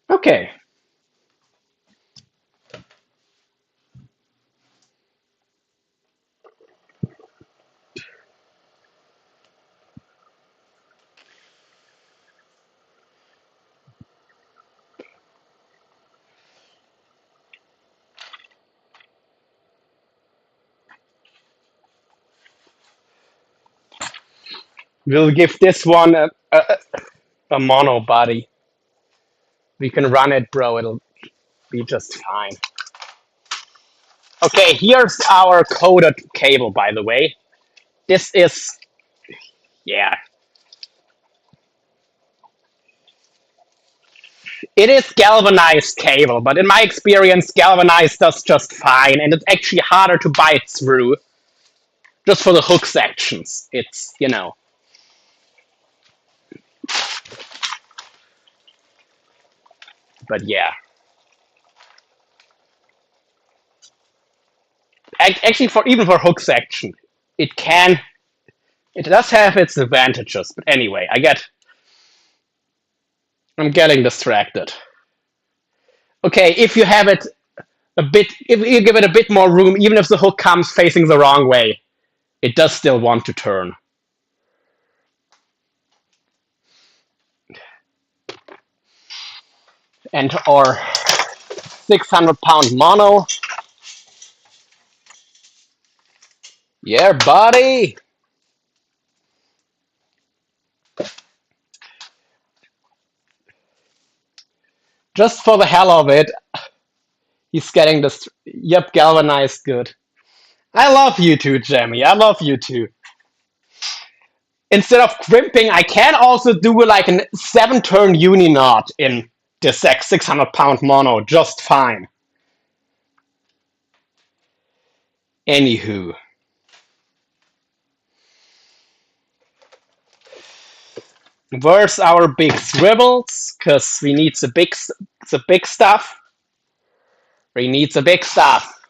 Okay. We'll give this one a mono body. We can run it, bro. It'll be just fine. Okay, here's our coded cable, by the way. This is, yeah. It is galvanized cable, but in my experience, galvanized does just fine, and it's actually harder to bite through. Just for the hook sections. It's, you know. But yeah. Actually, even for hook section, it can. It does have its advantages. But anyway, I'm getting distracted. Okay, if you have it a bit, if you give it a bit more room, even if the hook comes facing the wrong way, it does still want to turn. And our 600-pound mono. Yeah, buddy. Just for the hell of it, he's getting this. Yep, galvanized good. I love you too, Jamie. I love you too. instead of crimping, I can also do like a 7-turn uni knot in this 600-pound mono just fine. Anywho. Where's our big swivels? Because we need the big stuff. We need the big stuff.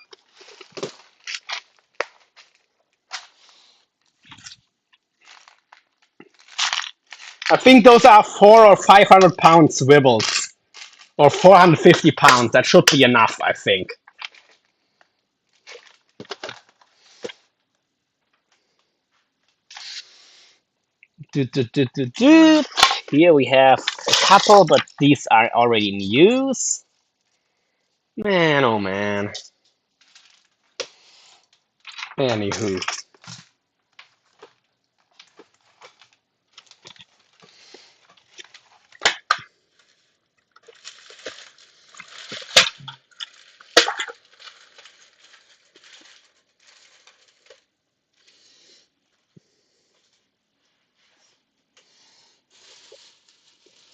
I think those are 400 or 500-pound swivels. Or 450 pounds. That should be enough, I think. Here we have a couple, but these are already in use. Man, oh man. Anywho.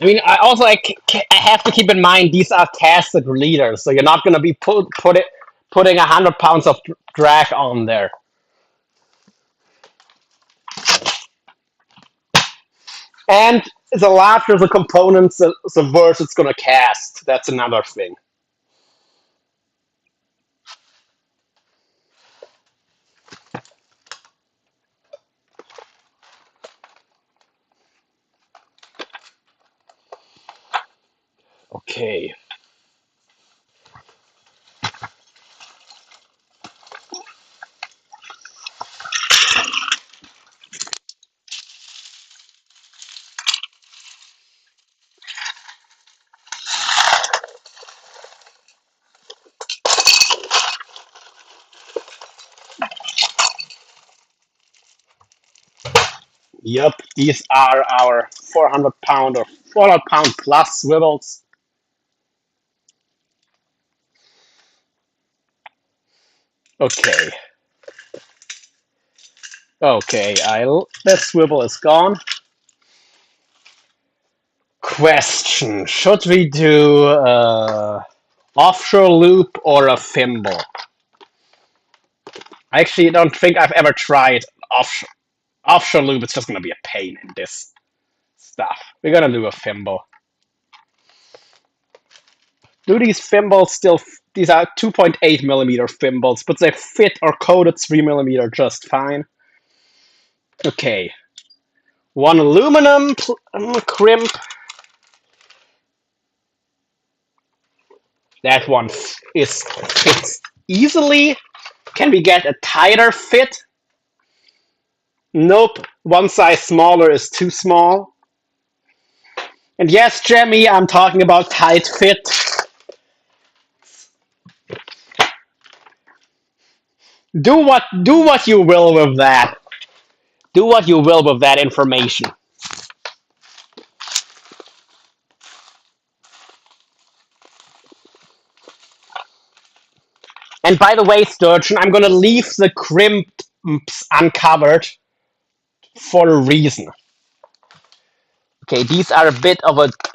I mean, I have to keep in mind these are casted leaders, so you're not going to be putting 100 pounds of drag on there. And the larger the components, the worse it's going to cast. That's another thing. Okay. Yep, these are our 400-pound or 400-pound plus swivels. Okay. Okay, that swivel is gone. Question: should we do offshore loop or a thimble? I actually don't think I've ever tried offshore loop. It's just gonna be a pain in this stuff. We're gonna do a thimble. Do these thimbles still? These are 2.8 millimeter thimbles, but they fit our coated 3 millimeter just fine. Okay. One aluminum crimp. That one fits easily. Can we get a tighter fit? Nope. One size smaller is too small. And yes, Jemmy, I'm talking about tight fit. Do what you will with that. Do what you will with that information. And by the way, Sturgeon, I'm gonna leave the crimps uncovered for a reason. Okay, these are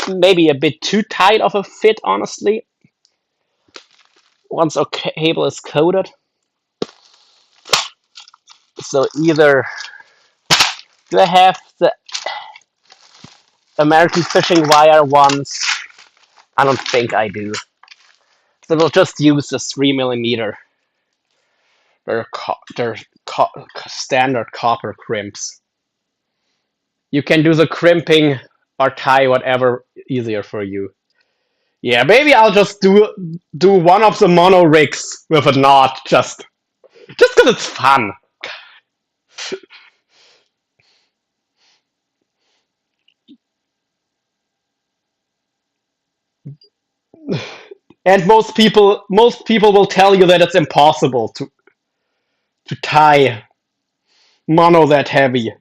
maybe a bit too tight of a fit, honestly. Once our cable is coated. So either do I have the American fishing wire ones? I don't think I do. So we'll just use the 3 millimeter. They're standard copper crimps. You can do the crimping or tie whatever easier for you. Yeah, maybe I'll just do one of the mono rigs with a knot, just because it's fun. And most people will tell you that it's impossible to tie mono that heavy.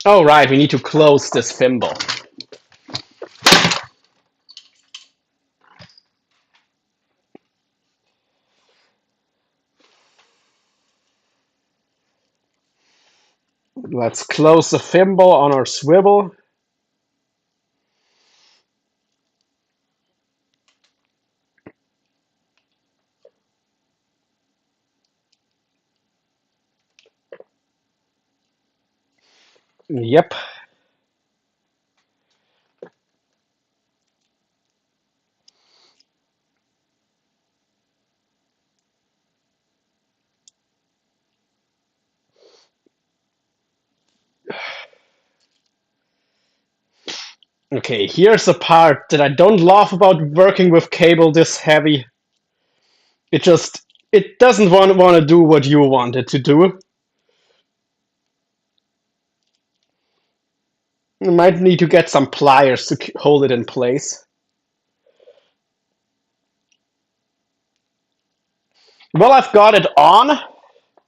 Oh right, we need to close this thimble. Let's close the thimble on our swivel. Yep. Okay, here's the part that I don't love about working with cable this heavy. It doesn't want to do what you want it to do. You might need to get some pliers to hold it in place. Well, I've got it on,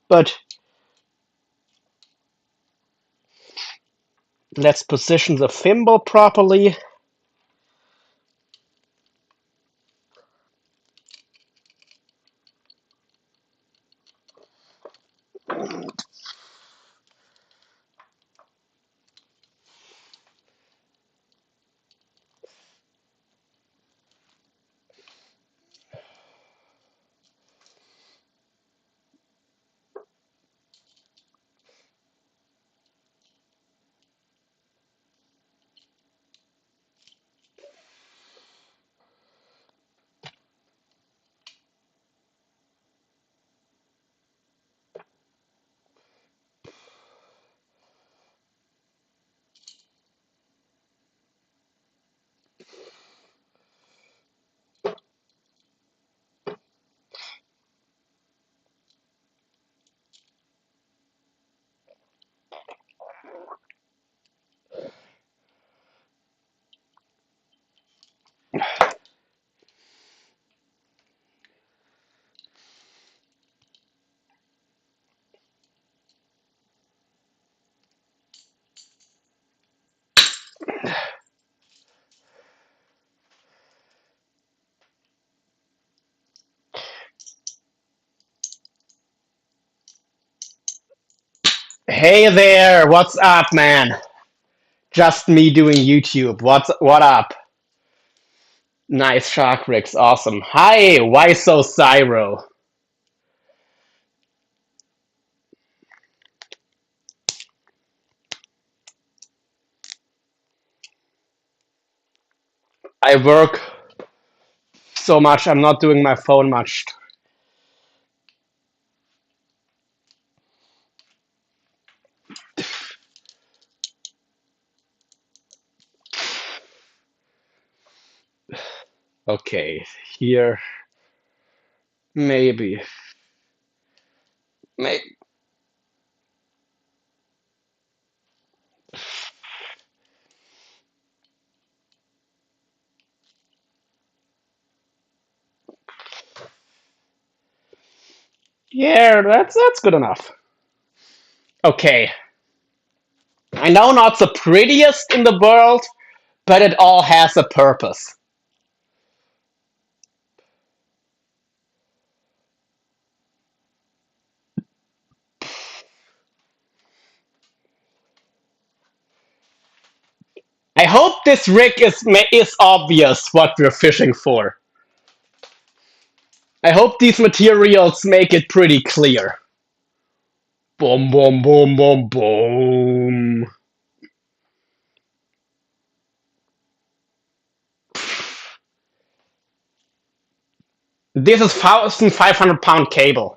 but let's position the thimble properly. Hey there, what's up, man? Just me doing YouTube. What up? Nice shark rigs, awesome. Hi, why so Cyro? I work so much, I'm not doing my phone much. Okay, here, maybe. Maybe. Yeah, that's good enough. Okay, I know not the prettiest in the world, but it all has a purpose. I hope this rig is obvious what we're fishing for. I hope these materials make it pretty clear. Boom, boom, boom, boom, boom. This is 1,500 pound cable.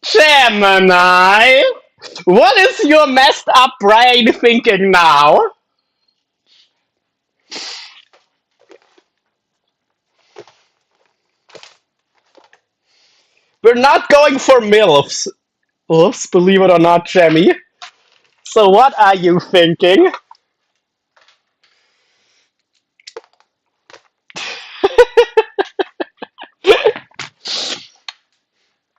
Gemini, what is your messed up brain thinking now? We're not going for MILFs. Oops, believe it or not, Jemmy. So what are you thinking?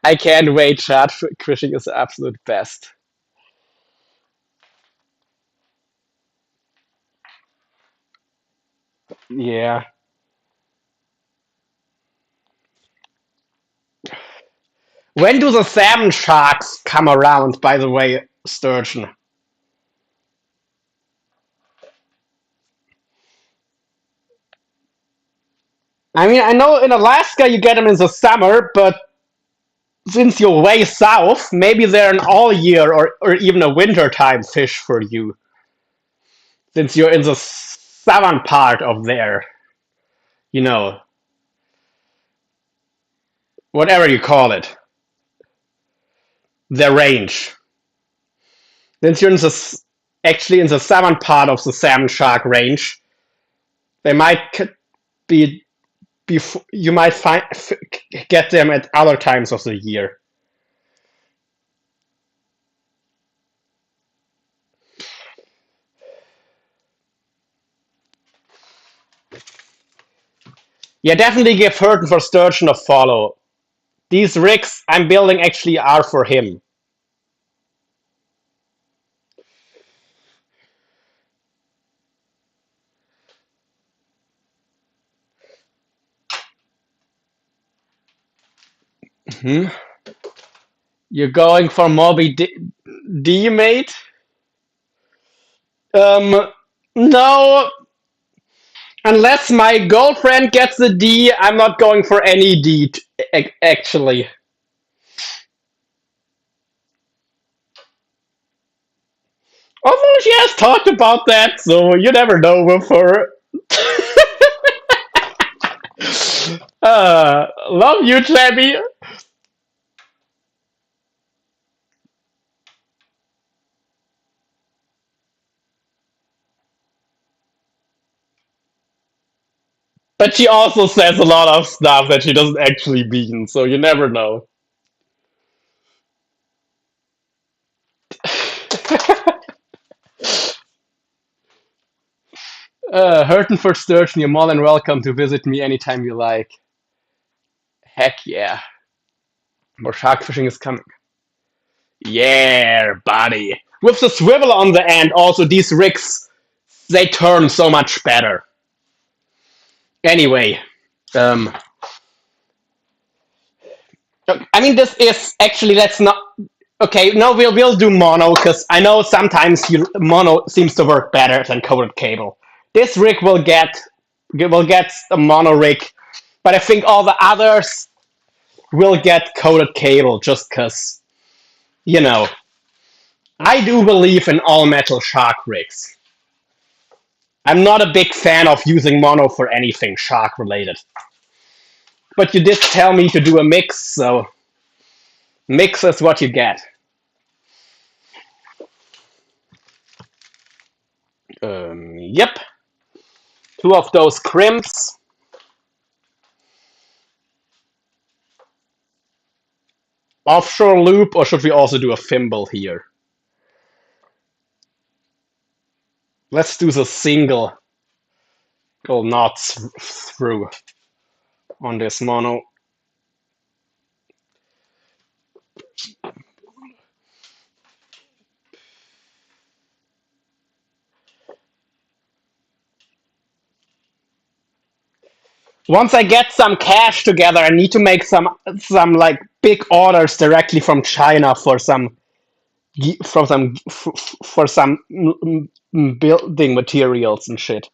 I can't wait, chat. Fishing is the absolute best. Yeah. When do the salmon sharks come around, by the way, Sturgeon? I mean, I know in Alaska you get them in the summer, but since you're way south, maybe they're an all year or even a wintertime fish for you, since you're in the southern part of there, you know, whatever you call it, their range. Since you're in actually in the southern part of the salmon shark range, they might be, you might get them at other times of the year. Yeah, definitely give Hurton for Sturgeon a follow. These rigs I'm building actually are for him. Hmm? You're going for Moby D, mate? Um, no. Unless my girlfriend gets the D, I'm not going for any D, actually. Although she has talked about that, so you never know with her. Love you, Tabby. But she also says a lot of stuff that she doesn't actually mean, so you never know. Hurton for Sturgeon, you're more than welcome to visit me anytime you like. Heck yeah. More shark fishing is coming. Yeah, buddy. With the swivel on the end, also these rigs, they turn so much better. Anyway, um, I mean, this is actually, that's not okay. No, we'll do mono because I know sometimes mono seems to work better than coated cable. This rig will get a mono rig, but I think all the others will get coated cable just because you know I do believe in all metal shark rigs. I'm not a big fan of using mono for anything shark related. But you did tell me to do a mix, so mix is what you get. Yep. Two of those crimps. Offshore loop, or should we also do a thimble here? Let's do the single knots through on this mono. Once I get some cash together, I need to make some like big orders directly from China for some for some building materials and shit.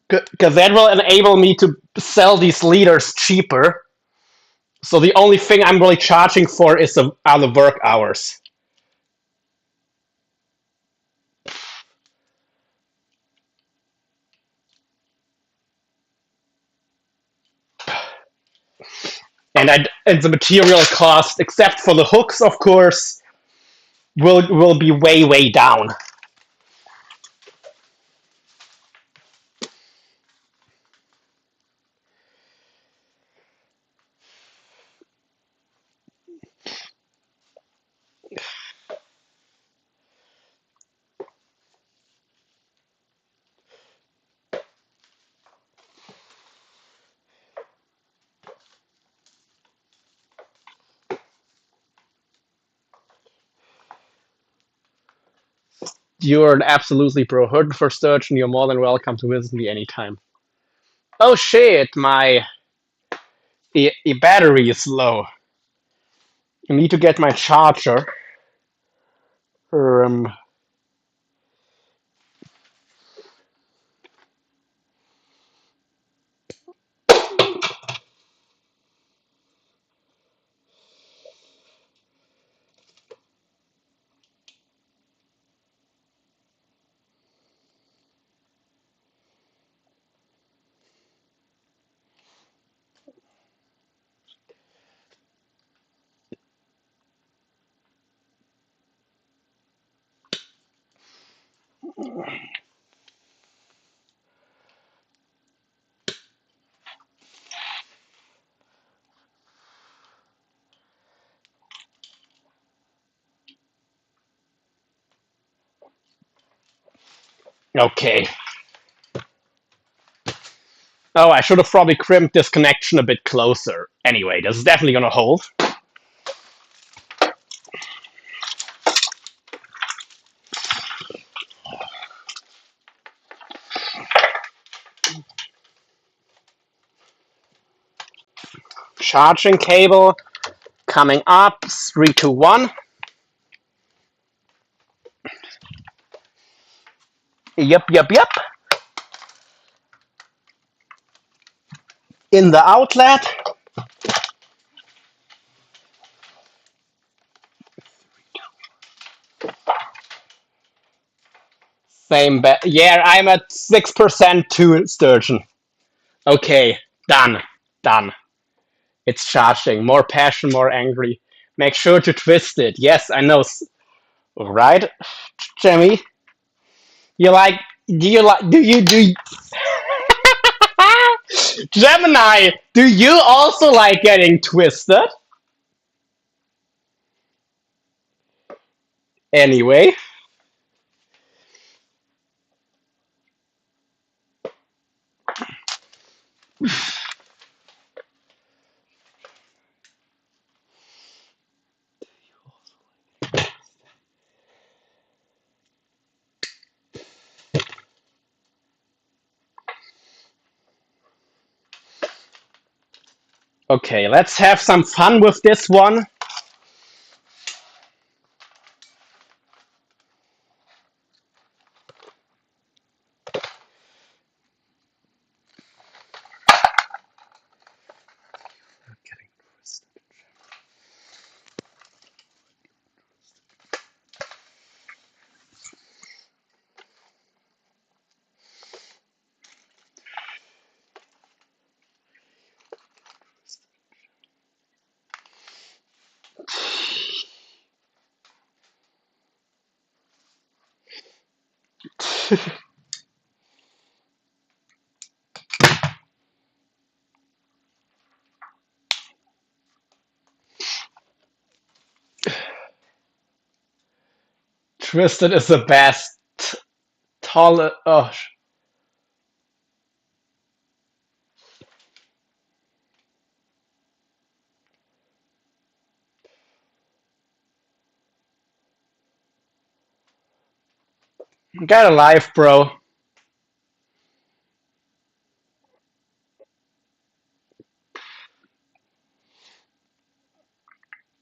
Because that will enable me to sell these leaders cheaper. So the only thing I'm really charging for are the work hours. And the material cost, except for the hooks, of course, will be way down. You're an absolutely pro. Heard for Sturgeon, you're more than welcome to visit me anytime. Oh shit, my battery is low. I need to get my charger. Um, okay. Oh, I should have probably crimped this connection a bit closer. Anyway, this is definitely gonna hold. Charging cable coming up. 3, 2, 1. Yep, yep, yep. In the outlet. Same yeah, I'm at 6% to Sturgeon. Okay, done. Done. It's charging. More passion, more angry. Make sure to twist it. Yes, I know. Right, Jimmy? You like? Do you like? Do you? Gemini, do you also like getting twisted? Anyway, okay, let's have some fun with this one. Twisted is the best. Tall. Oh, get a life, bro.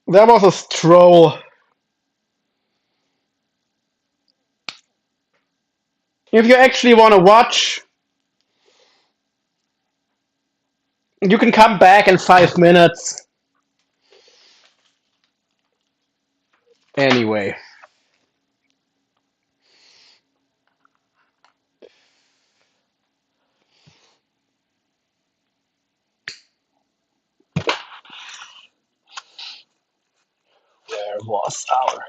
That was a stroll. If you actually want to watch, you can come back in 5 minutes. Anyway, where was our?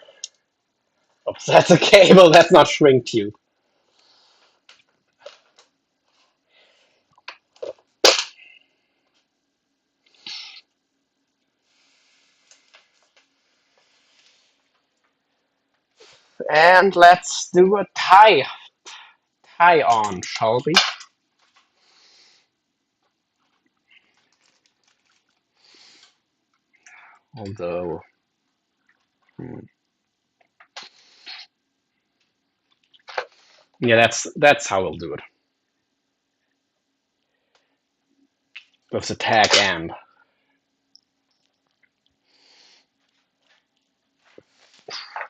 Oh, that's a cable. That's not shrink tube. And let's do a tie on, shall we? Although, yeah, that's how we'll do it. with the tag end.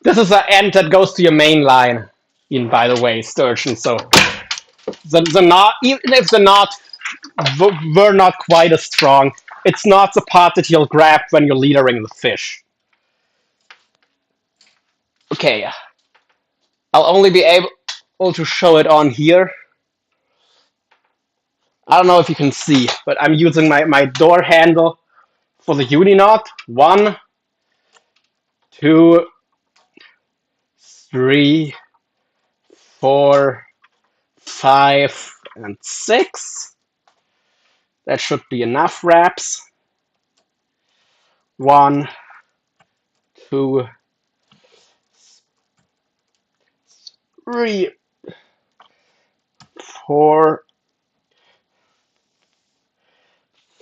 This is the end that goes to your main line, in by the way, sturgeon. So the knot, even if the knot were not quite as strong, it's not the part that you'll grab when you're leadering the fish. Okay, I'll only be able to show it on here. I don't know if you can see, but I'm using my door handle for the uni knot. 1, 2, 3, 4, 5, and 6. That should be enough wraps. 1, 2, 3, 4,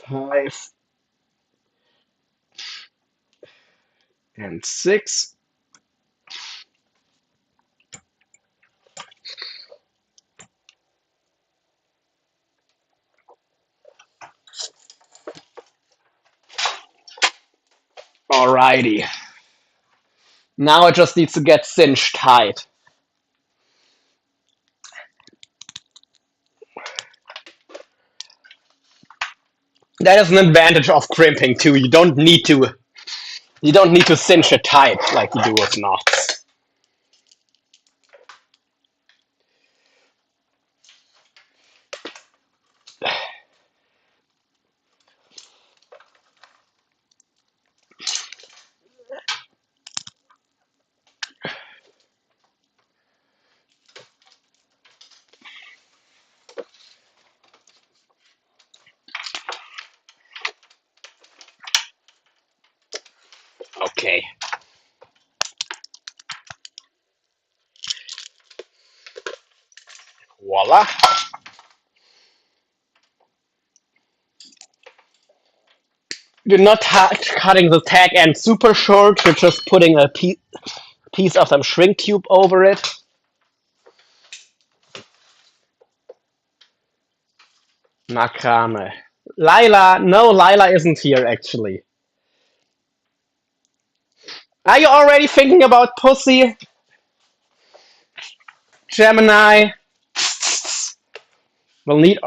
5, and 6. Alrighty. Now it just needs to get cinched tight. That is an advantage of crimping too. You don't need to cinch it tight like you do with knots. Okay. Voila. You're not cutting the tag end super short, you're just putting a piece of some shrink tube over it. Macrame. Lila, no, Lila isn't here actually. Are you already thinking about pussy? Gemini? We'll need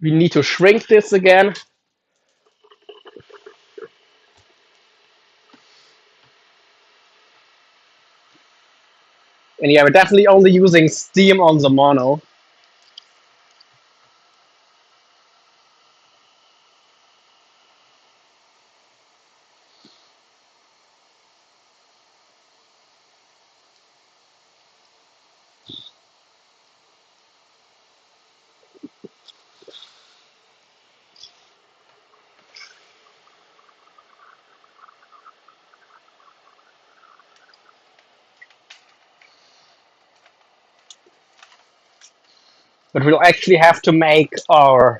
we need to shrink this again. And yeah, we're definitely only using steam on the mono. But we'll actually have to make the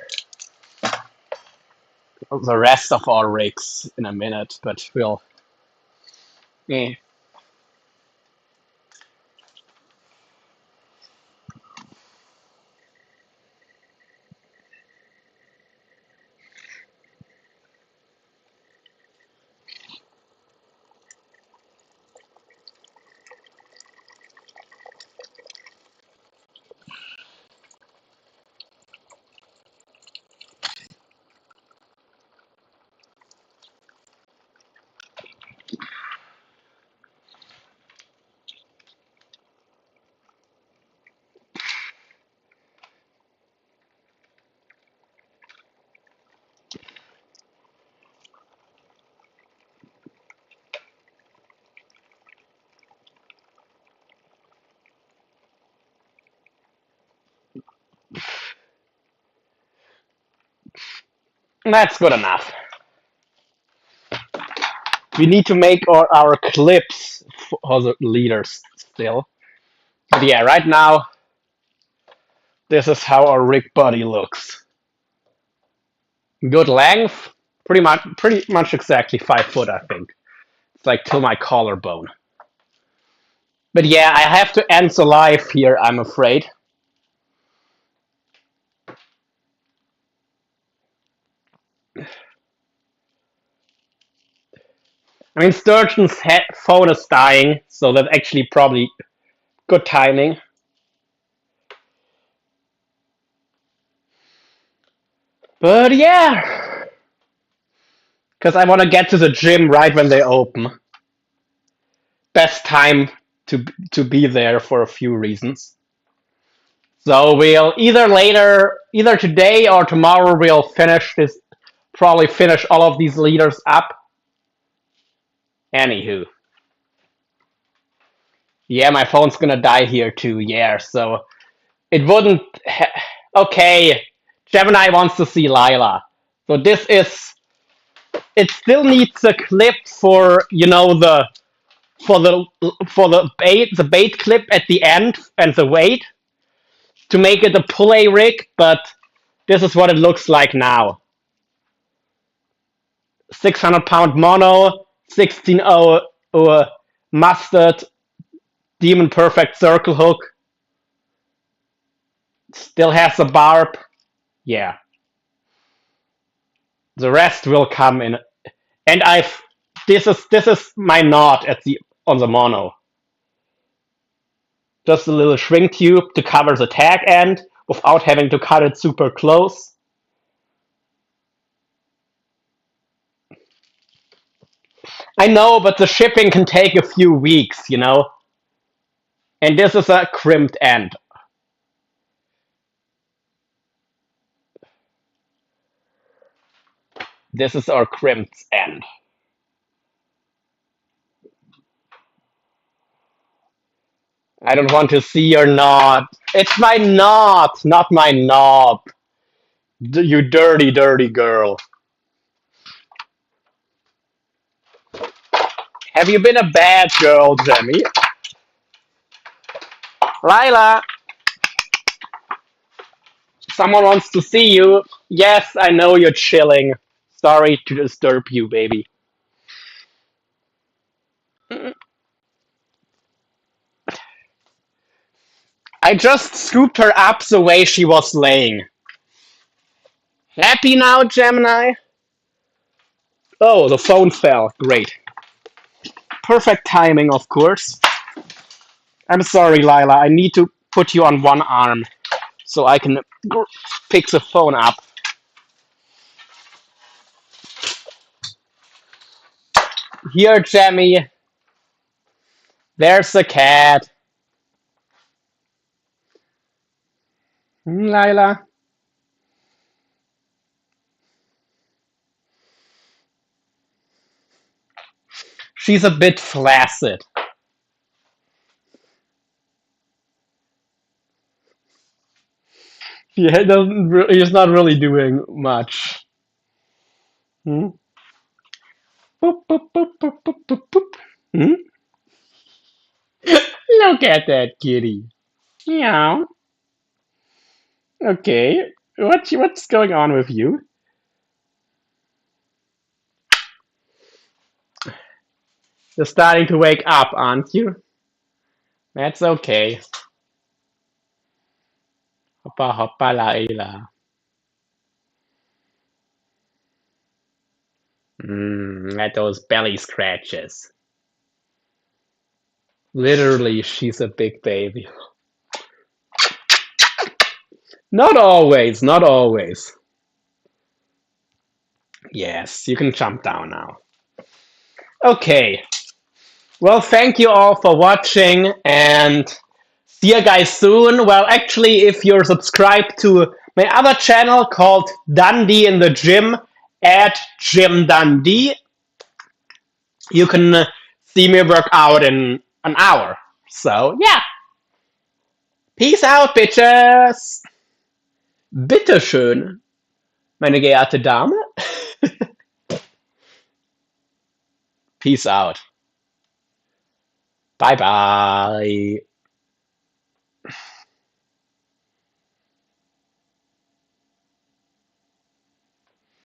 rest of our rigs in a minute, but we'll... Yeah. That's good enough. We need to make our clips for the leaders still. But yeah, right now, this is how our rig body looks. Good length, pretty much exactly 5 foot, I think. It's like till my collarbone. But yeah, I have to end the live here, I'm afraid. I mean, Sturgeon's phone is dying, so that's actually probably good timing. But yeah, because I want to get to the gym right when they open. Best time to to be there for a few reasons. So we'll either today or tomorrow, we'll finish this. Probably finish all of these leaders up. Anywho, yeah, my phone's gonna die here too. Yeah, so it wouldn't. Okay, Gemini wants to see Lila. So this is. It still needs a clip for for the for the bait clip at the end and the weight to make it a PullEye rig, but this is what it looks like now. 600-pound mono, 16.0 mustard, demon perfect circle hook. Still has a barb. Yeah, the rest will come in. And I've this is my knot at the on the mono. Just a little shrink tube to cover the tag end without having to cut it super close. I know, but the shipping can take a few weeks. And this is a crimped end. This is our crimped end. I don't want to see your knot. It's my knot, not my knob. You dirty, dirty girl. Have you been a bad girl, Jemmy? Lila, someone wants to see you. Yes, I know you're chilling. Sorry to disturb you, baby. I just scooped her up the way she was laying. Happy now, Gemini? Oh, the phone fell. Great. Perfect timing, of course. I'm sorry, Lila. I need to put you on one arm so I can pick the phone up. Here, Jemmy. There's the cat. Lila. She's a bit flaccid. Yeah, he's not really doing much. Hmm? Boop, boop, boop, boop, boop, boop, boop. Hmm? Look at that kitty. Yeah. Okay. What's going on with you? You're starting to wake up, aren't you? That's okay. Hoppa hoppa Laila. At those belly scratches. Literally, she's a big baby. Not always, not always. Yes, you can jump down now. Okay. Well, thank you all for watching and see you guys soon. Well, actually, if you're subscribed to my other channel called Dundee in the Gym at Jim Dundee, you can see me work out in an hour. So, yeah. Peace out, bitches. Bitteschön, meine geehrte Dame. Peace out. Bye bye.